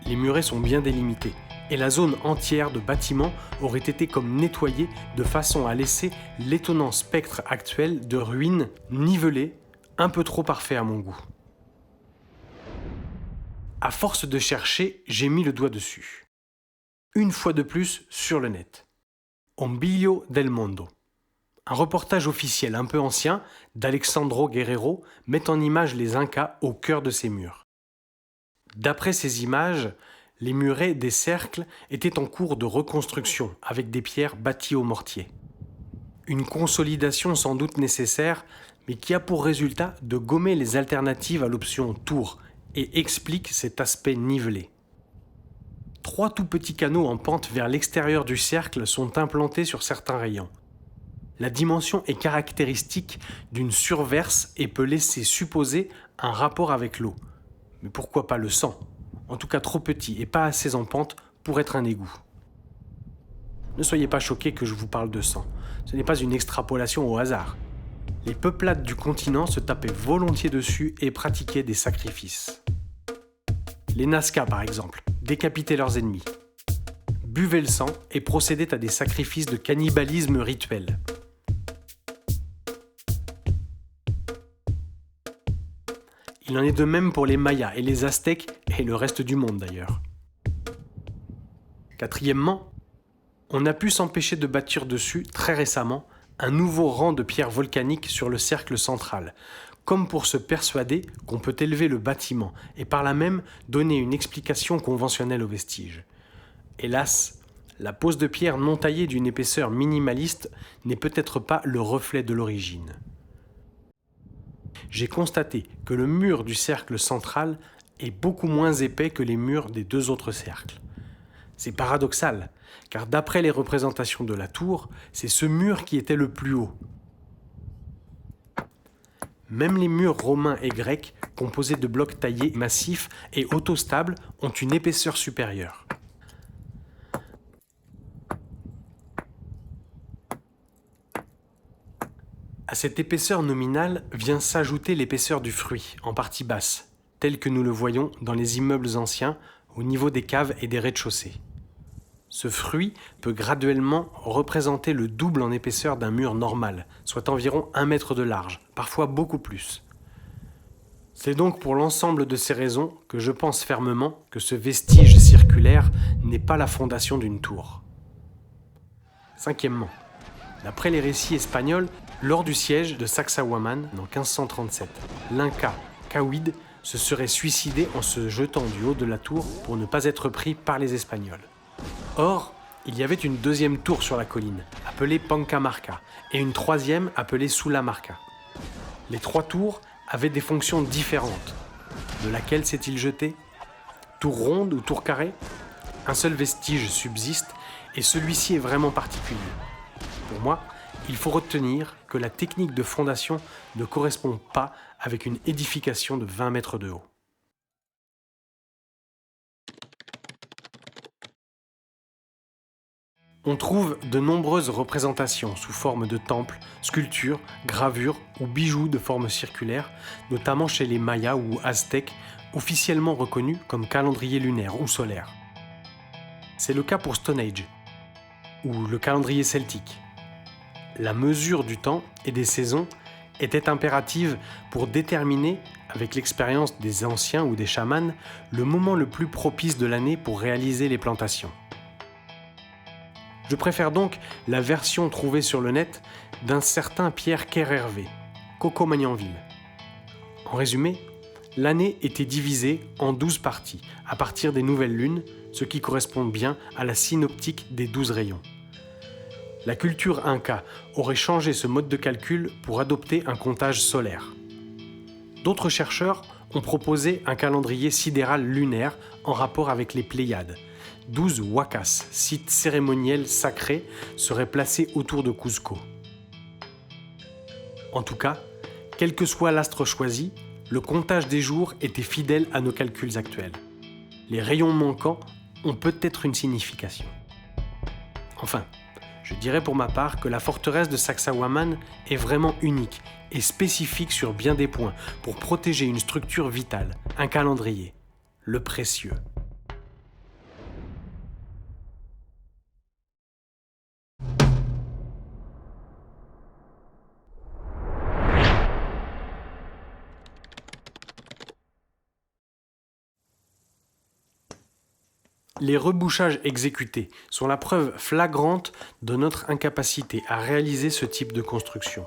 Les murets sont bien délimités et la zone entière de bâtiments aurait été comme nettoyée de façon à laisser l'étonnant spectre actuel de ruines nivelées, un peu trop parfait à mon goût. À force de chercher, j'ai mis le doigt dessus. Une fois de plus sur le net. Ombilio del Mundo. Un reportage officiel un peu ancien d'Alexandro Guerrero met en image les Incas au cœur de ces murs. D'après ces images, les murets des cercles étaient en cours de reconstruction avec des pierres bâties au mortier. Une consolidation sans doute nécessaire, mais qui a pour résultat de gommer les alternatives à l'option tour et explique cet aspect nivelé. 3 tout petits canaux en pente vers l'extérieur du cercle sont implantés sur certains rayons. La dimension est caractéristique d'une surverse et peut laisser supposer un rapport avec l'eau. Mais pourquoi pas le sang ? En tout cas trop petit et pas assez en pente pour être un égout. Ne soyez pas choqués que je vous parle de sang. Ce n'est pas une extrapolation au hasard. Les peuplades du continent se tapaient volontiers dessus et pratiquaient des sacrifices. Les Nazca, par exemple, décapitaient leurs ennemis, buvaient le sang et procédaient à des sacrifices de cannibalisme rituel. Il en est de même pour les Mayas et les Aztèques et le reste du monde d'ailleurs. Quatrièmement, on a pu s'empêcher de bâtir dessus, très récemment, un nouveau rang de pierres volcaniques sur le cercle central, comme pour se persuader qu'on peut élever le bâtiment et par là même donner une explication conventionnelle aux vestiges. Hélas, la pose de pierre non taillée d'une épaisseur minimaliste n'est peut-être pas le reflet de l'origine. J'ai constaté que le mur du cercle central est beaucoup moins épais que les murs des deux autres cercles. C'est paradoxal, car d'après les représentations de la tour, c'est ce mur qui était le plus haut. Même les murs romains et grecs, composés de blocs taillés massifs et autostables, ont une épaisseur supérieure. À cette épaisseur nominale vient s'ajouter l'épaisseur du fruit, en partie basse, tel que nous le voyons dans les immeubles anciens, au niveau des caves et des rez-de-chaussée. Ce fruit peut graduellement représenter le double en épaisseur d'un mur normal, soit environ 1 mètre de large, parfois beaucoup plus. C'est donc pour l'ensemble de ces raisons que je pense fermement que ce vestige circulaire n'est pas la fondation d'une tour. Cinquièmement, d'après les récits espagnols, lors du siège de Sacsayhuamán en 1537, l'Inca Cawid se serait suicidé en se jetant du haut de la tour pour ne pas être pris par les Espagnols. Or, il y avait une deuxième tour sur la colline, appelée Pancamarca, et une troisième appelée Sulamarca. Les 3 tours avaient des fonctions différentes. De laquelle s'est-il jeté ? Tour ronde ou tour carrée ? Un seul vestige subsiste, et celui-ci est vraiment particulier. Pour moi, il faut retenir que la technique de fondation ne correspond pas avec une édification de 20 mètres de haut. On trouve de nombreuses représentations sous forme de temples, sculptures, gravures ou bijoux de forme circulaire, notamment chez les Mayas ou Aztèques, officiellement reconnus comme calendrier lunaire ou solaire. C'est le cas pour Stone Age, ou le calendrier celtique. La mesure du temps et des saisons était impérative pour déterminer, avec l'expérience des anciens ou des chamans, le moment le plus propice de l'année pour réaliser les plantations. Je préfère donc la version trouvée sur le net d'un certain Pierre Kerhervé, Coco-Magnanville. En résumé, l'année était divisée en 12 parties, à partir des nouvelles lunes, ce qui correspond bien à la synoptique des 12 rayons. La culture inca aurait changé ce mode de calcul pour adopter un comptage solaire. D'autres chercheurs ont proposé un calendrier sidéral lunaire en rapport avec les Pléiades. 12 huacas, sites cérémoniels sacrés, seraient placés autour de Cuzco. En tout cas, quel que soit l'astre choisi, le comptage des jours était fidèle à nos calculs actuels. Les rayons manquants ont peut-être une signification. Enfin, je dirais pour ma part que la forteresse de Sacsayhuamán est vraiment unique et spécifique sur bien des points pour protéger une structure vitale, un calendrier, le précieux. Les rebouchages exécutés sont la preuve flagrante de notre incapacité à réaliser ce type de construction.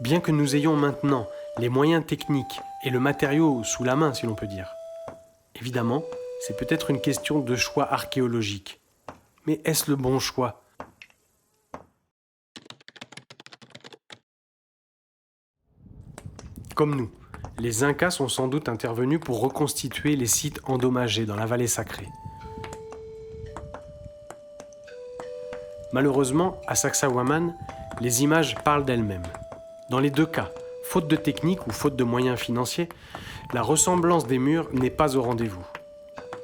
Bien que nous ayons maintenant les moyens techniques et le matériau sous la main, si l'on peut dire. Évidemment, c'est peut-être une question de choix archéologique. Mais est-ce le bon choix ? Comme nous, les Incas sont sans doute intervenus pour reconstituer les sites endommagés dans la vallée sacrée. Malheureusement, à Sacsayhuamán, les images parlent d'elles-mêmes. Dans les deux cas, faute de technique ou faute de moyens financiers, la ressemblance des murs n'est pas au rendez-vous.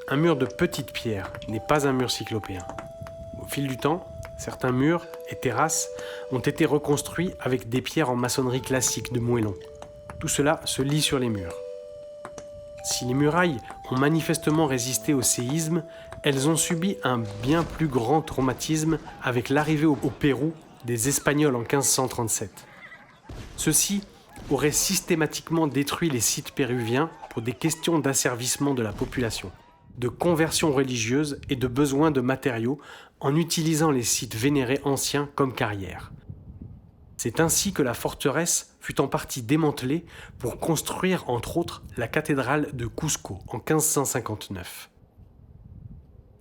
Un mur de petite pierre n'est pas un mur cyclopéen. Au fil du temps, Certains murs et terrasses ont été reconstruits avec des pierres en maçonnerie classique de moellon. Tout cela se lit sur les murs. Si les murailles ont manifestement résisté au séisme, elles ont subi un bien plus grand traumatisme avec l'arrivée au Pérou des Espagnols en 1537. Ceux-ci auraient systématiquement détruit les sites péruviens pour des questions d'asservissement de la population, de conversion religieuse et de besoin de matériaux en utilisant les sites vénérés anciens comme carrières. C'est ainsi que la forteresse fut en partie démantelée pour construire entre autres la cathédrale de Cusco en 1559.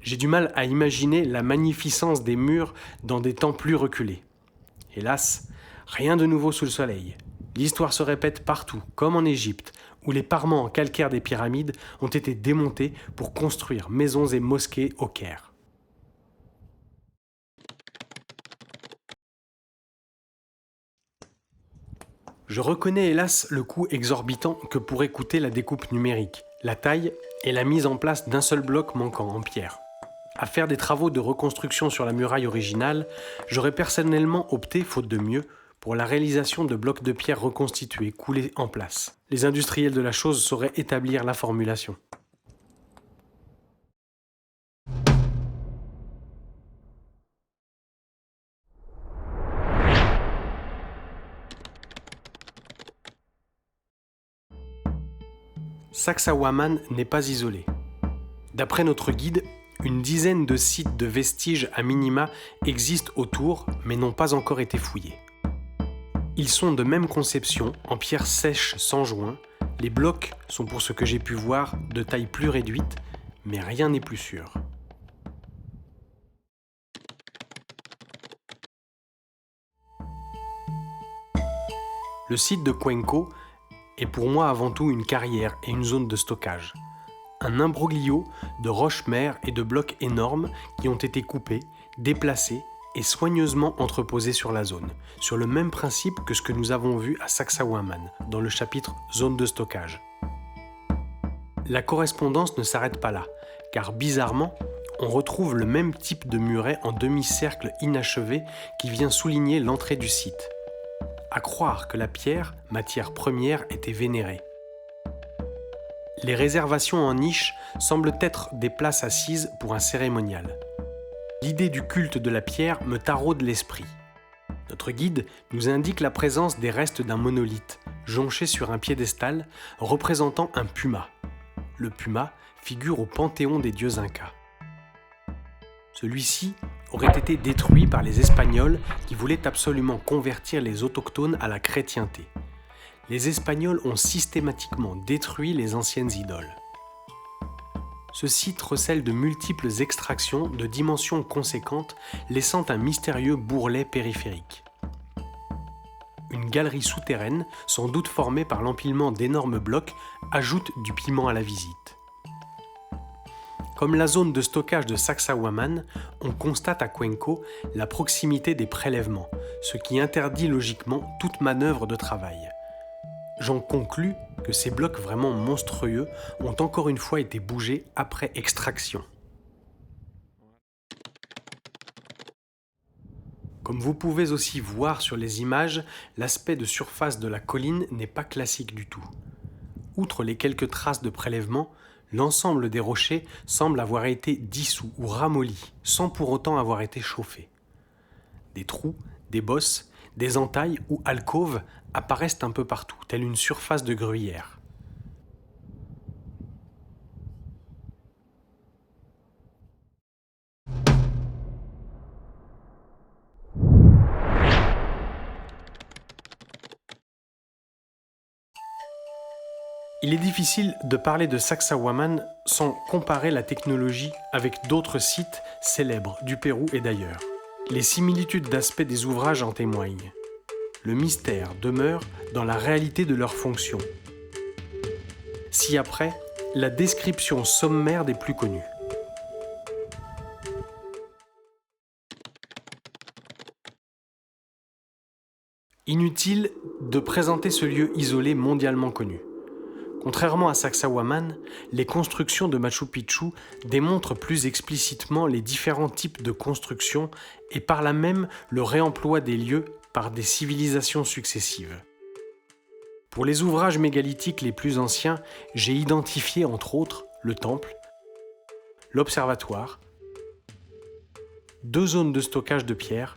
J'ai du mal à imaginer la magnificence des murs dans des temps plus reculés. Hélas, rien de nouveau sous le soleil. L'histoire se répète partout, comme en Égypte, où les parements en calcaire des pyramides ont été démontés pour construire maisons et mosquées au Caire. Je reconnais hélas le coût exorbitant que pourrait coûter la découpe numérique, la taille et la mise en place d'un seul bloc manquant en pierre. À faire des travaux de reconstruction sur la muraille originale, j'aurais personnellement opté, faute de mieux, pour la réalisation de blocs de pierre reconstitués, coulés en place. Les industriels de la chose sauraient établir la formulation. Sacsayhuaman n'est pas isolé. D'après notre guide, une dizaine de sites de vestiges à minima existent autour, mais n'ont pas encore été fouillés. Ils sont de même conception, en pierre sèche sans joint. Les blocs sont, pour ce que j'ai pu voir, de taille plus réduite, mais rien n'est plus sûr. Le site de Cuenco est pour moi avant tout une carrière et une zone de stockage. Un imbroglio de roches-mères et de blocs énormes qui ont été coupés, déplacés et soigneusement entreposés sur la zone, sur le même principe que ce que nous avons vu à Sacsayhuaman, dans le chapitre Zone de stockage. La correspondance ne s'arrête pas là, car bizarrement, on retrouve le même type de muret en demi-cercle inachevé qui vient souligner l'entrée du site. À croire que la pierre, matière première, était vénérée. Les réservations en niche semblent être des places assises pour un cérémonial. L'idée du culte de la pierre me taraude l'esprit. Notre guide nous indique la présence des restes d'un monolithe, jonché sur un piédestal, représentant un puma. Le puma figure au panthéon des dieux incas. Celui-ci aurait été détruit par les Espagnols qui voulaient absolument convertir les autochtones à la chrétienté. Les Espagnols ont systématiquement détruit les anciennes idoles. Ce site recèle de multiples extractions de dimensions conséquentes, laissant un mystérieux bourrelet périphérique. Une galerie souterraine, sans doute formée par l'empilement d'énormes blocs, ajoute du piment à la visite. Comme la zone de stockage de Sacsayhuaman, on constate à Cuenco la proximité des prélèvements, ce qui interdit logiquement toute manœuvre de travail. J'en conclus que ces blocs vraiment monstrueux ont encore une fois été bougés après extraction. Comme vous pouvez aussi voir sur les images, l'aspect de surface de la colline n'est pas classique du tout. Outre les quelques traces de prélèvement, l'ensemble des rochers semble avoir été dissous ou ramollis, sans pour autant avoir été chauffés. Des trous, des bosses, des entailles ou alcôves apparaissent un peu partout, telle une surface de gruyère. Il est difficile de parler de Sacsayhuaman sans comparer la technologie avec d'autres sites célèbres du Pérou et d'ailleurs. Les similitudes d'aspect des ouvrages en témoignent. Le mystère demeure dans la réalité de leur fonction. Ci-après, la description sommaire des plus connus. Inutile de présenter ce lieu isolé mondialement connu. Contrairement à Sacsayhuaman, les constructions de Machu Picchu démontrent plus explicitement les différents types de constructions et par là même le réemploi des lieux par des civilisations successives. Pour les ouvrages mégalithiques les plus anciens, j'ai identifié entre autres le temple, l'observatoire, 2 zones de stockage de pierres,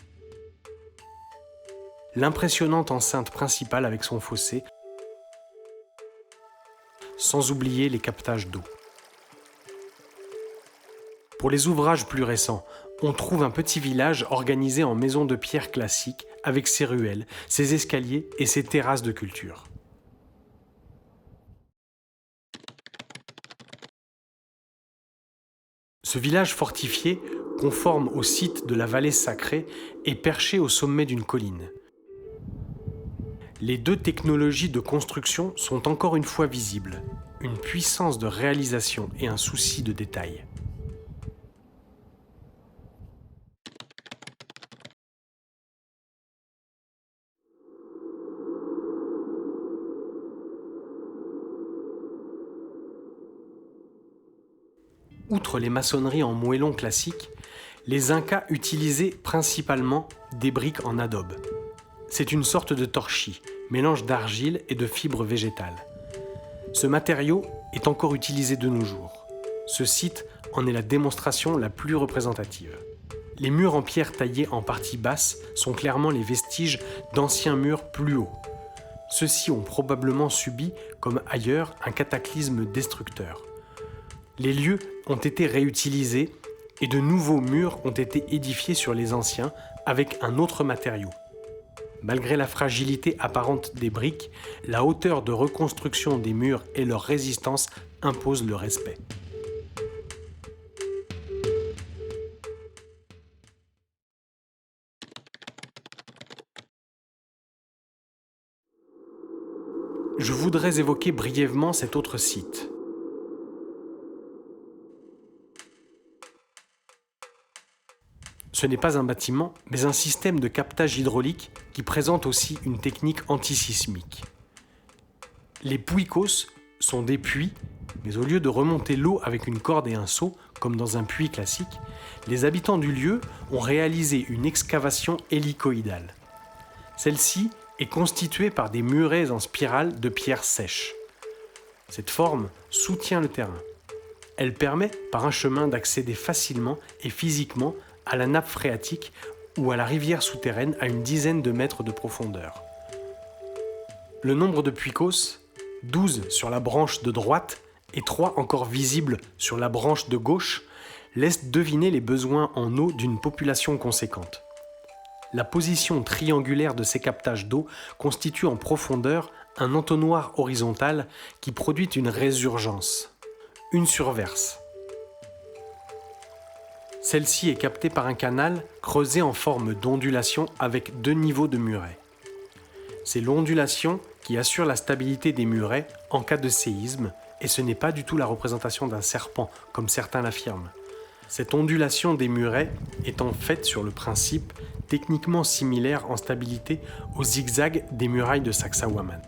l'impressionnante enceinte principale avec son fossé, sans oublier les captages d'eau. Pour les ouvrages plus récents, on trouve un petit village organisé en maison de pierre classique avec ses ruelles, ses escaliers et ses terrasses de culture. Ce village fortifié, conforme au site de la vallée sacrée, est perché au sommet d'une colline. Les 2 technologies de construction sont encore une fois visibles, une puissance de réalisation et un souci de détail. Outre les maçonneries en moellon classiques, les Incas utilisaient principalement des briques en adobe. C'est une sorte de torchis, mélange d'argile et de fibres végétales. Ce matériau est encore utilisé de nos jours. Ce site en est la démonstration la plus représentative. Les murs en pierre taillés en partie basse sont clairement les vestiges d'anciens murs plus hauts. Ceux-ci ont probablement subi, comme ailleurs, un cataclysme destructeur. Les lieux ont été réutilisés et de nouveaux murs ont été édifiés sur les anciens avec un autre matériau. Malgré la fragilité apparente des briques, la hauteur de reconstruction des murs et leur résistance imposent le respect. Je voudrais évoquer brièvement cet autre site. Ce n'est pas un bâtiment, mais un système de captage hydraulique qui présente aussi une technique antisismique. Les puicos sont des puits, mais au lieu de remonter l'eau avec une corde et un seau, comme dans un puits classique, les habitants du lieu ont réalisé une excavation hélicoïdale. Celle-ci est constituée par des murets en spirale de pierres sèches. Cette forme soutient le terrain. Elle permet, par un chemin, d'accéder facilement et physiquement à la nappe phréatique ou à la rivière souterraine à une dizaine de mètres de profondeur. Le nombre de puicos, 12 sur la branche de droite et 3 encore visibles sur la branche de gauche, laisse deviner les besoins en eau d'une population conséquente. La position triangulaire de ces captages d'eau constitue en profondeur un entonnoir horizontal qui produit une résurgence, une surverse. Celle-ci est captée par un canal creusé en forme d'ondulation avec 2 niveaux de murets. C'est l'ondulation qui assure la stabilité des murets en cas de séisme, et ce n'est pas du tout la représentation d'un serpent, comme certains l'affirment. Cette ondulation des murets est en fait sur le principe techniquement similaire en stabilité au zigzag des murailles de Sacsayhuaman.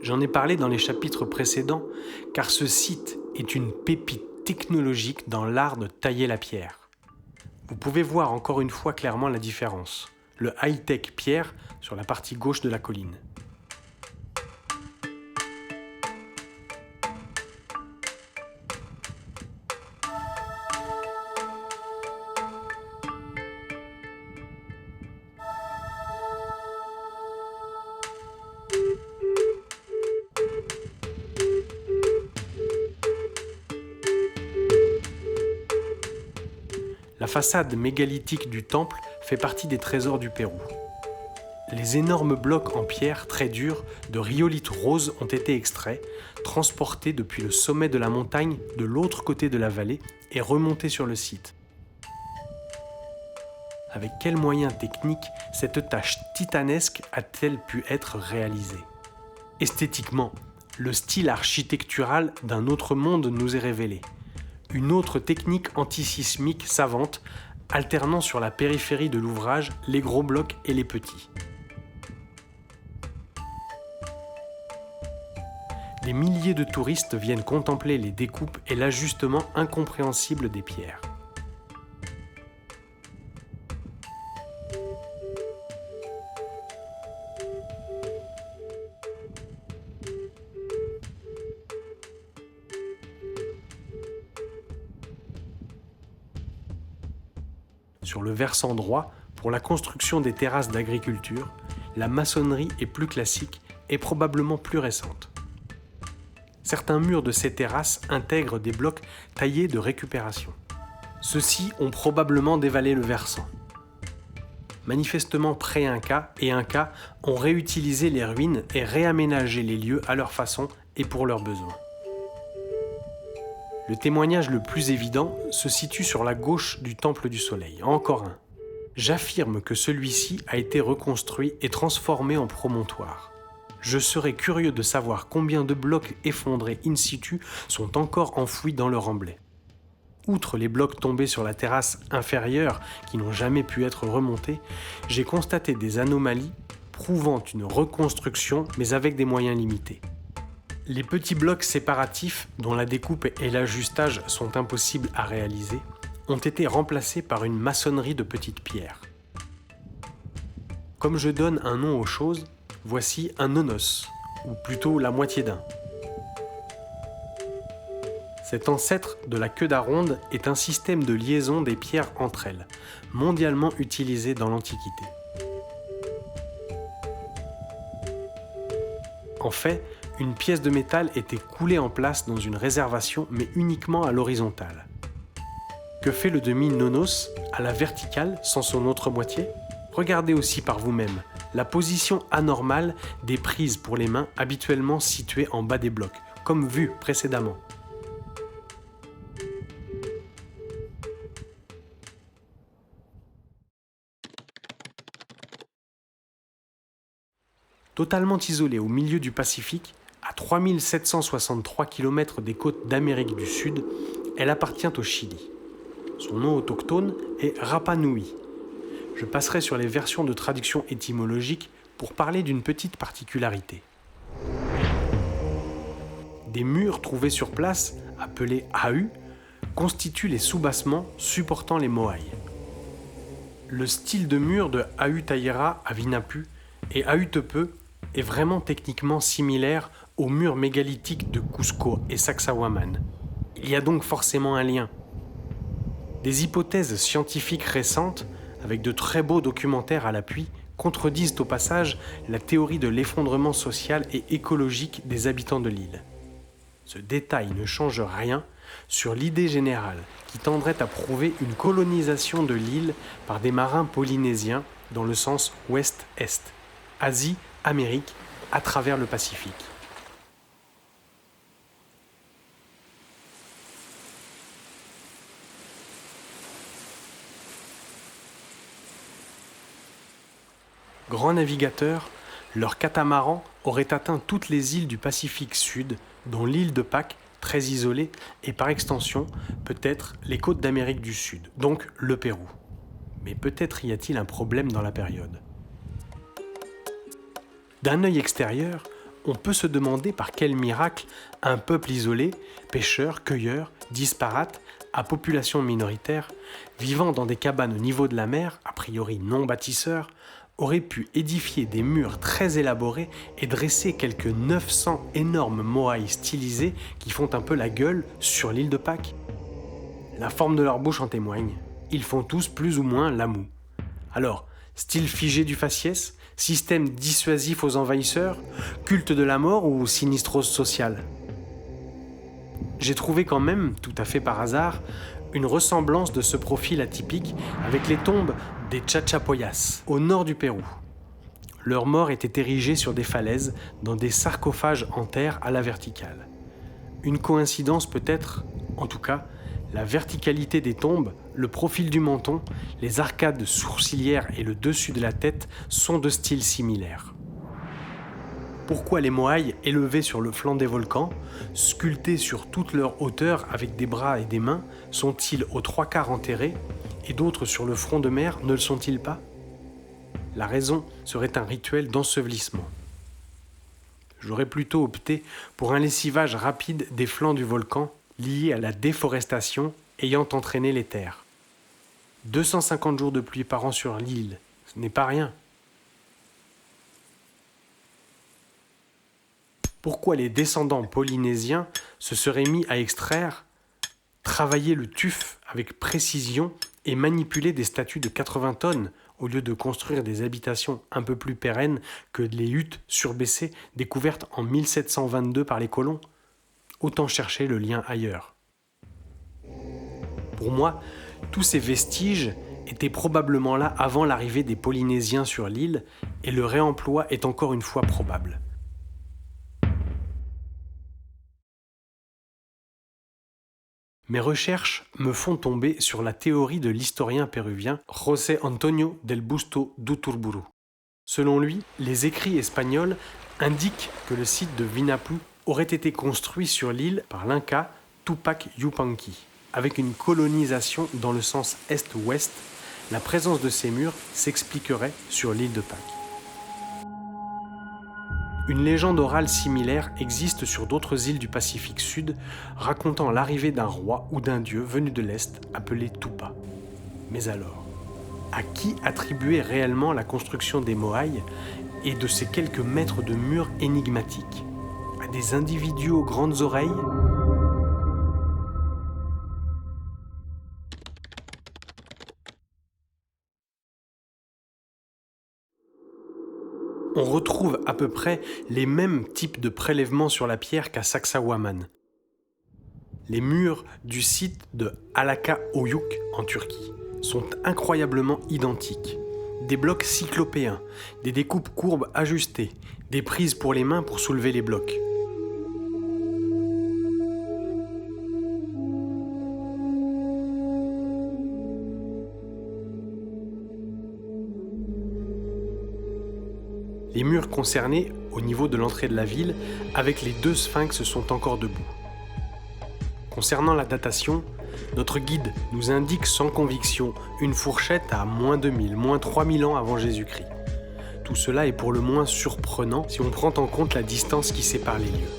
J'en ai parlé dans les chapitres précédents, car ce site est une pépite technologique dans l'art de tailler la pierre. Vous pouvez voir encore une fois clairement la différence. Le high-tech pierre sur la partie gauche de la colline. La façade mégalithique du temple fait partie des trésors du Pérou. Les énormes blocs en pierre très durs de rhyolite rose ont été extraits, transportés depuis le sommet de la montagne de l'autre côté de la vallée et remontés sur le site. Avec quels moyens techniques cette tâche titanesque a-t-elle pu être réalisée ? Esthétiquement, le style architectural d'un autre monde nous est révélé. Une autre technique antisismique savante alternant sur la périphérie de l'ouvrage les gros blocs et les petits. Des milliers de touristes viennent contempler les découpes et l'ajustement incompréhensible des pierres. Sur le versant droit, pour la construction des terrasses d'agriculture, la maçonnerie est plus classique et probablement plus récente. Certains murs de ces terrasses intègrent des blocs taillés de récupération. Ceux-ci ont probablement dévalé le versant. Manifestement pré-Inca et Inca ont réutilisé les ruines et réaménagé les lieux à leur façon et pour leurs besoins. Le témoignage le plus évident se situe sur la gauche du Temple du Soleil, encore un. J'affirme que celui-ci a été reconstruit et transformé en promontoire. Je serais curieux de savoir combien de blocs effondrés in situ sont encore enfouis dans le remblai. Outre les blocs tombés sur la terrasse inférieure qui n'ont jamais pu être remontés, j'ai constaté des anomalies prouvant une reconstruction mais avec des moyens limités. Les petits blocs séparatifs, dont la découpe et l'ajustage sont impossibles à réaliser, ont été remplacés par une maçonnerie de petites pierres. Comme je donne un nom aux choses, voici un nonos, ou plutôt la moitié d'un. Cet ancêtre de la queue d'aronde est un système de liaison des pierres entre elles, mondialement utilisé dans l'Antiquité. En fait, une pièce de métal était coulée en place dans une réservation, mais uniquement à l'horizontale. Que fait le demi-nonos à la verticale sans son autre moitié ? Regardez aussi par vous-même la position anormale des prises pour les mains habituellement situées en bas des blocs, comme vu précédemment. Totalement isolée au milieu du Pacifique, à 3763 km des côtes d'Amérique du Sud, elle appartient au Chili. Son nom autochtone est Rapa Nui. Je passerai sur les versions de traduction étymologique pour parler d'une petite particularité. Des murs trouvés sur place, appelés ahu, constituent les soubassements supportant les moaïs. Le style de mur de Ahutaira à Vinapu et Ahutepe est vraiment techniquement similaire aux murs mégalithiques de Cusco et Sacsayhuamán. Il y a donc forcément un lien. Des hypothèses scientifiques récentes, avec de très beaux documentaires à l'appui, contredisent au passage la théorie de l'effondrement social et écologique des habitants de l'île. Ce détail ne change rien sur l'idée générale qui tendrait à prouver une colonisation de l'île par des marins polynésiens dans le sens ouest-est, Asie, Amérique, à travers le Pacifique. Grands navigateurs, leurs catamarans auraient atteint toutes les îles du Pacifique Sud, dont l'île de Pâques, très isolée, et par extension, peut-être les côtes d'Amérique du Sud, donc le Pérou. Mais peut-être y a-t-il un problème dans la période. D'un œil extérieur, on peut se demander par quel miracle un peuple isolé, pêcheur, cueilleur, disparate, à population minoritaire, vivant dans des cabanes au niveau de la mer, a priori non bâtisseurs, aurait pu édifier des murs très élaborés et dresser quelques 900 énormes moaïs stylisés qui font un peu la gueule sur l'île de Pâques. La forme de leur bouche en témoigne. Ils font tous plus ou moins la moue. Alors, style figé du faciès, système dissuasif aux envahisseurs, culte de la mort ou sinistrose sociale ? J'ai trouvé quand même, tout à fait par hasard, une ressemblance de ce profil atypique avec les tombes des Chachapoyas, au nord du Pérou. Leurs morts étaient érigés sur des falaises, dans des sarcophages en terre à la verticale. Une coïncidence peut-être, en tout cas, la verticalité des tombes, le profil du menton, les arcades sourcilières et le dessus de la tête sont de style similaire. Pourquoi les Moaïs, élevés sur le flanc des volcans, sculptés sur toute leur hauteur avec des bras et des mains, sont-ils aux 3/4 enterrés et d'autres sur le front de mer ne le sont-ils pas? La raison serait un rituel d'ensevelissement. J'aurais plutôt opté pour un lessivage rapide des flancs du volcan lié à la déforestation ayant entraîné les terres. 250 jours de pluie par an sur l'île, ce n'est pas rien. Pourquoi les descendants polynésiens se seraient mis à extraire, travailler le tuf avec précision et manipuler des statues de 80 tonnes au lieu de construire des habitations un peu plus pérennes que les huttes surbaissées découvertes en 1722 par les colons? Autant chercher le lien ailleurs. Pour moi, tous ces vestiges étaient probablement là avant l'arrivée des Polynésiens sur l'île et le réemploi est encore une fois probable. Mes recherches me font tomber sur la théorie de l'historien péruvien José Antonio del Busto d'Uturburu. Selon lui, les écrits espagnols indiquent que le site de Vinapú aurait été construit sur l'île par l'Inca Tupac Yupanqui. Avec une colonisation dans le sens est-ouest, la présence de ces murs s'expliquerait sur l'île de Pâques. Une légende orale similaire existe sur d'autres îles du Pacifique Sud, racontant l'arrivée d'un roi ou d'un dieu venu de l'Est appelé Tupa. Mais alors, à qui attribuer réellement la construction des Moaïs et de ces quelques mètres de murs énigmatiques? À des individus aux grandes oreilles? On retrouve à peu près les mêmes types de prélèvements sur la pierre qu'à Sacsayhuaman. Les murs du site de Alaka-Oyuk en Turquie sont incroyablement identiques. Des blocs cyclopéens, des découpes courbes ajustées, des prises pour les mains pour soulever les blocs. Les murs concernés, au niveau de l'entrée de la ville, avec les 2 sphinx sont encore debout. Concernant la datation, notre guide nous indique sans conviction une fourchette à moins 2000, moins 3000 ans avant Jésus-Christ. Tout cela est pour le moins surprenant si on prend en compte la distance qui sépare les lieux.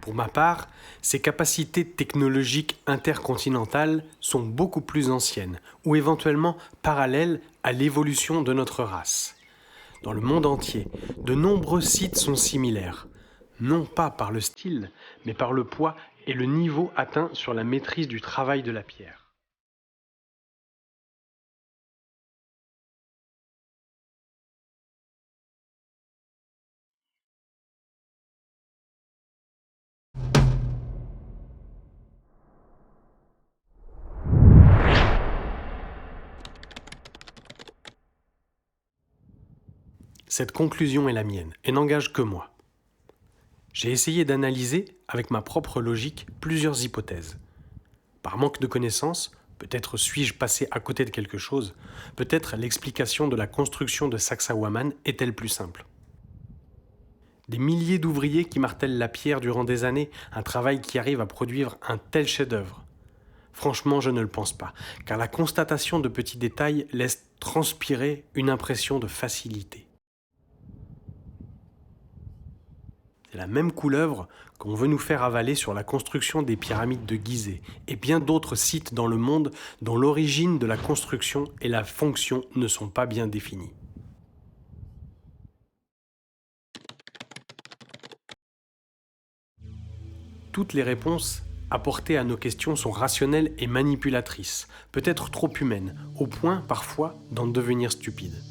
Pour ma part, ces capacités technologiques intercontinentales sont beaucoup plus anciennes ou éventuellement parallèles à l'évolution de notre race. Dans le monde entier, de nombreux sites sont similaires, non pas par le style, mais par le poids et le niveau atteint sur la maîtrise du travail de la pierre. Cette conclusion est la mienne et n'engage que moi. J'ai essayé d'analyser, avec ma propre logique, plusieurs hypothèses. Par manque de connaissances, peut-être suis-je passé à côté de quelque chose, peut-être l'explication de la construction de Sacsayhuaman est-elle plus simple. Des milliers d'ouvriers qui martèlent la pierre durant des années, un travail qui arrive à produire un tel chef-d'œuvre. Franchement, je ne le pense pas, car la constatation de petits détails laisse transpirer une impression de facilité. C'est la même couleuvre qu'on veut nous faire avaler sur la construction des pyramides de Gizeh et bien d'autres sites dans le monde dont l'origine de la construction et la fonction ne sont pas bien définies. Toutes les réponses apportées à nos questions sont rationnelles et manipulatrices, peut-être trop humaines, au point parfois d'en devenir stupides.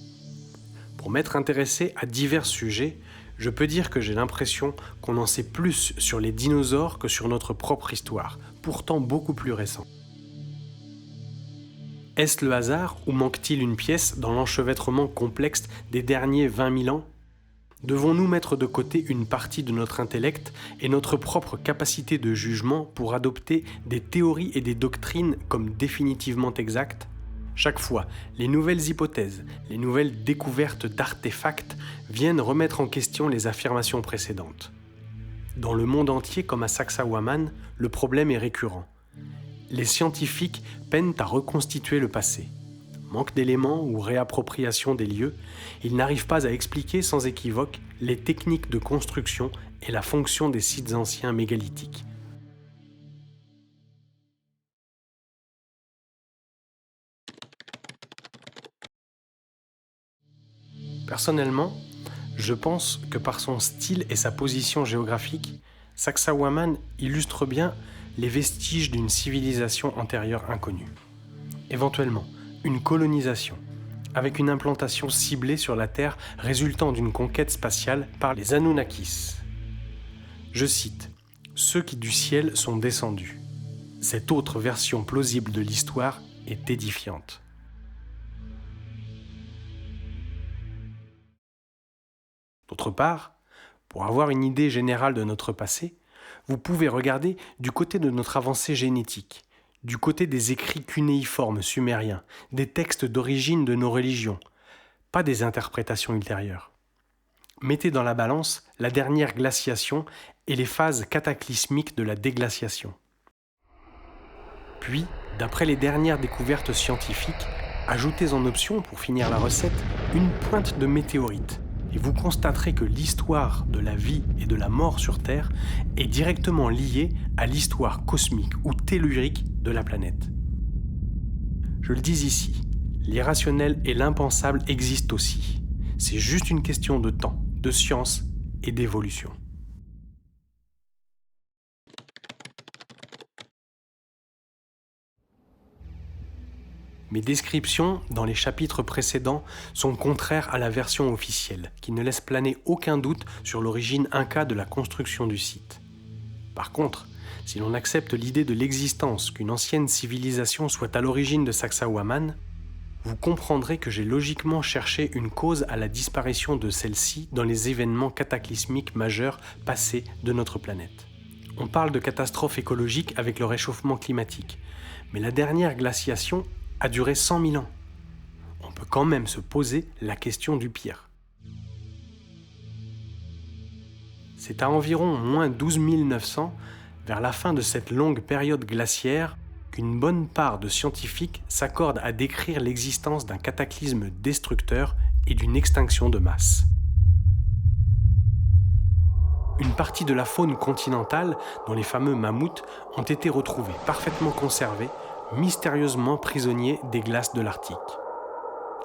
Pour m'être intéressé à divers sujets, je peux dire que j'ai l'impression qu'on en sait plus sur les dinosaures que sur notre propre histoire, pourtant beaucoup plus récente. Est-ce le hasard ou manque-t-il une pièce dans l'enchevêtrement complexe des derniers 20 000 ans ? Devons-nous mettre de côté une partie de notre intellect et notre propre capacité de jugement pour adopter des théories et des doctrines comme définitivement exactes ? Chaque fois, les nouvelles hypothèses, les nouvelles découvertes d'artefacts viennent remettre en question les affirmations précédentes. Dans le monde entier comme à Sacsayhuaman, le problème est récurrent. Les scientifiques peinent à reconstituer le passé. Manque d'éléments ou réappropriation des lieux, ils n'arrivent pas à expliquer sans équivoque les techniques de construction et la fonction des sites anciens mégalithiques. Personnellement, je pense que par son style et sa position géographique, Sacsayhuaman illustre bien les vestiges d'une civilisation antérieure inconnue. Éventuellement, une colonisation, avec une implantation ciblée sur la Terre résultant d'une conquête spatiale par les Anunnakis. Je cite « Ceux qui du ciel sont descendus ». Cette autre version plausible de l'histoire est édifiante. D'autre part, pour avoir une idée générale de notre passé, vous pouvez regarder du côté de notre avancée génétique, du côté des écrits cunéiformes sumériens, des textes d'origine de nos religions, pas des interprétations ultérieures. Mettez dans la balance la dernière glaciation et les phases cataclysmiques de la déglaciation. Puis, d'après les dernières découvertes scientifiques, ajoutez en option, pour finir la recette, une pointe de météorite. Et vous constaterez que l'histoire de la vie et de la mort sur Terre est directement liée à l'histoire cosmique ou tellurique de la planète. Je le dis ici, l'irrationnel et l'impensable existent aussi. C'est juste une question de temps, de science et d'évolution. Mes descriptions dans les chapitres précédents sont contraires à la version officielle, qui ne laisse planer aucun doute sur l'origine inca de la construction du site. Par contre, si l'on accepte l'idée de l'existence qu'une ancienne civilisation soit à l'origine de Sacsayhuaman, vous comprendrez que j'ai logiquement cherché une cause à la disparition de celle-ci dans les événements cataclysmiques majeurs passés de notre planète. On parle de catastrophe écologique avec le réchauffement climatique, mais la dernière glaciation a duré 100 000 ans. On peut quand même se poser la question du pire. C'est à environ moins 12 900, vers la fin de cette longue période glaciaire, qu'une bonne part de scientifiques s'accordent à décrire l'existence d'un cataclysme destructeur et d'une extinction de masse. Une partie de la faune continentale, dont les fameux mammouths, ont été retrouvés parfaitement conservés, mystérieusement prisonniers des glaces de l'Arctique.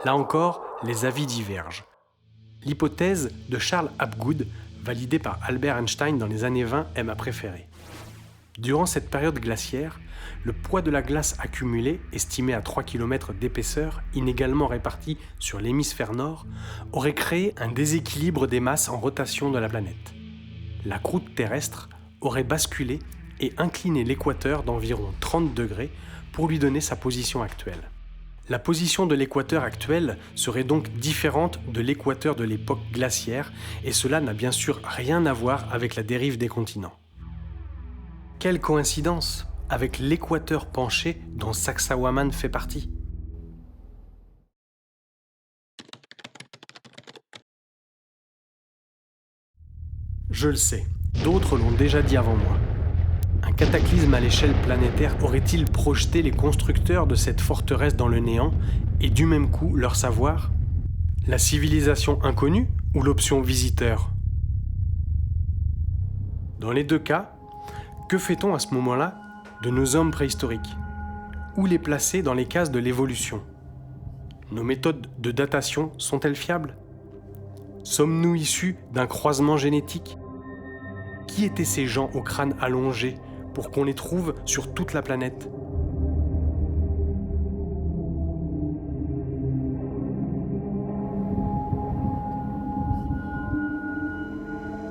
Là encore, les avis divergent. L'hypothèse de Charles Hapgood, validée par Albert Einstein dans les années 20, est ma préférée. Durant cette période glaciaire, le poids de la glace accumulée, estimé à 3 km d'épaisseur, inégalement réparti sur l'hémisphère nord, aurait créé un déséquilibre des masses en rotation de la planète. La croûte terrestre aurait basculé et incliné l'équateur d'environ 30 degrés pour lui donner sa position actuelle. La position de l'équateur actuel serait donc différente de l'équateur de l'époque glaciaire, et cela n'a bien sûr rien à voir avec la dérive des continents. Quelle coïncidence avec l'équateur penché dont Sacsayhuaman fait partie. Je le sais, d'autres l'ont déjà dit avant moi. Un cataclysme à l'échelle planétaire aurait-il projeté les constructeurs de cette forteresse dans le néant et du même coup leur savoir? La civilisation inconnue ou l'option visiteur? Dans les deux cas, que fait-on à ce moment-là de nos hommes préhistoriques? Où les placer dans les cases de l'évolution? Nos méthodes de datation sont-elles fiables? Sommes-nous issus d'un croisement génétique? Qui étaient ces gens au crâne allongé pour qu'on les trouve sur toute la planète?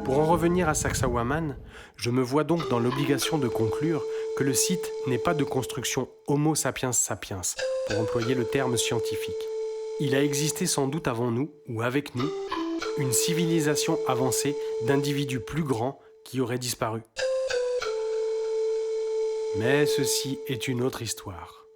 Pour en revenir à Sacsayhuaman, je me vois donc dans l'obligation de conclure que le site n'est pas de construction Homo sapiens sapiens, pour employer le terme scientifique. Il a existé sans doute avant nous, ou avec nous, une civilisation avancée d'individus plus grands qui auraient disparu. Mais ceci est une autre histoire.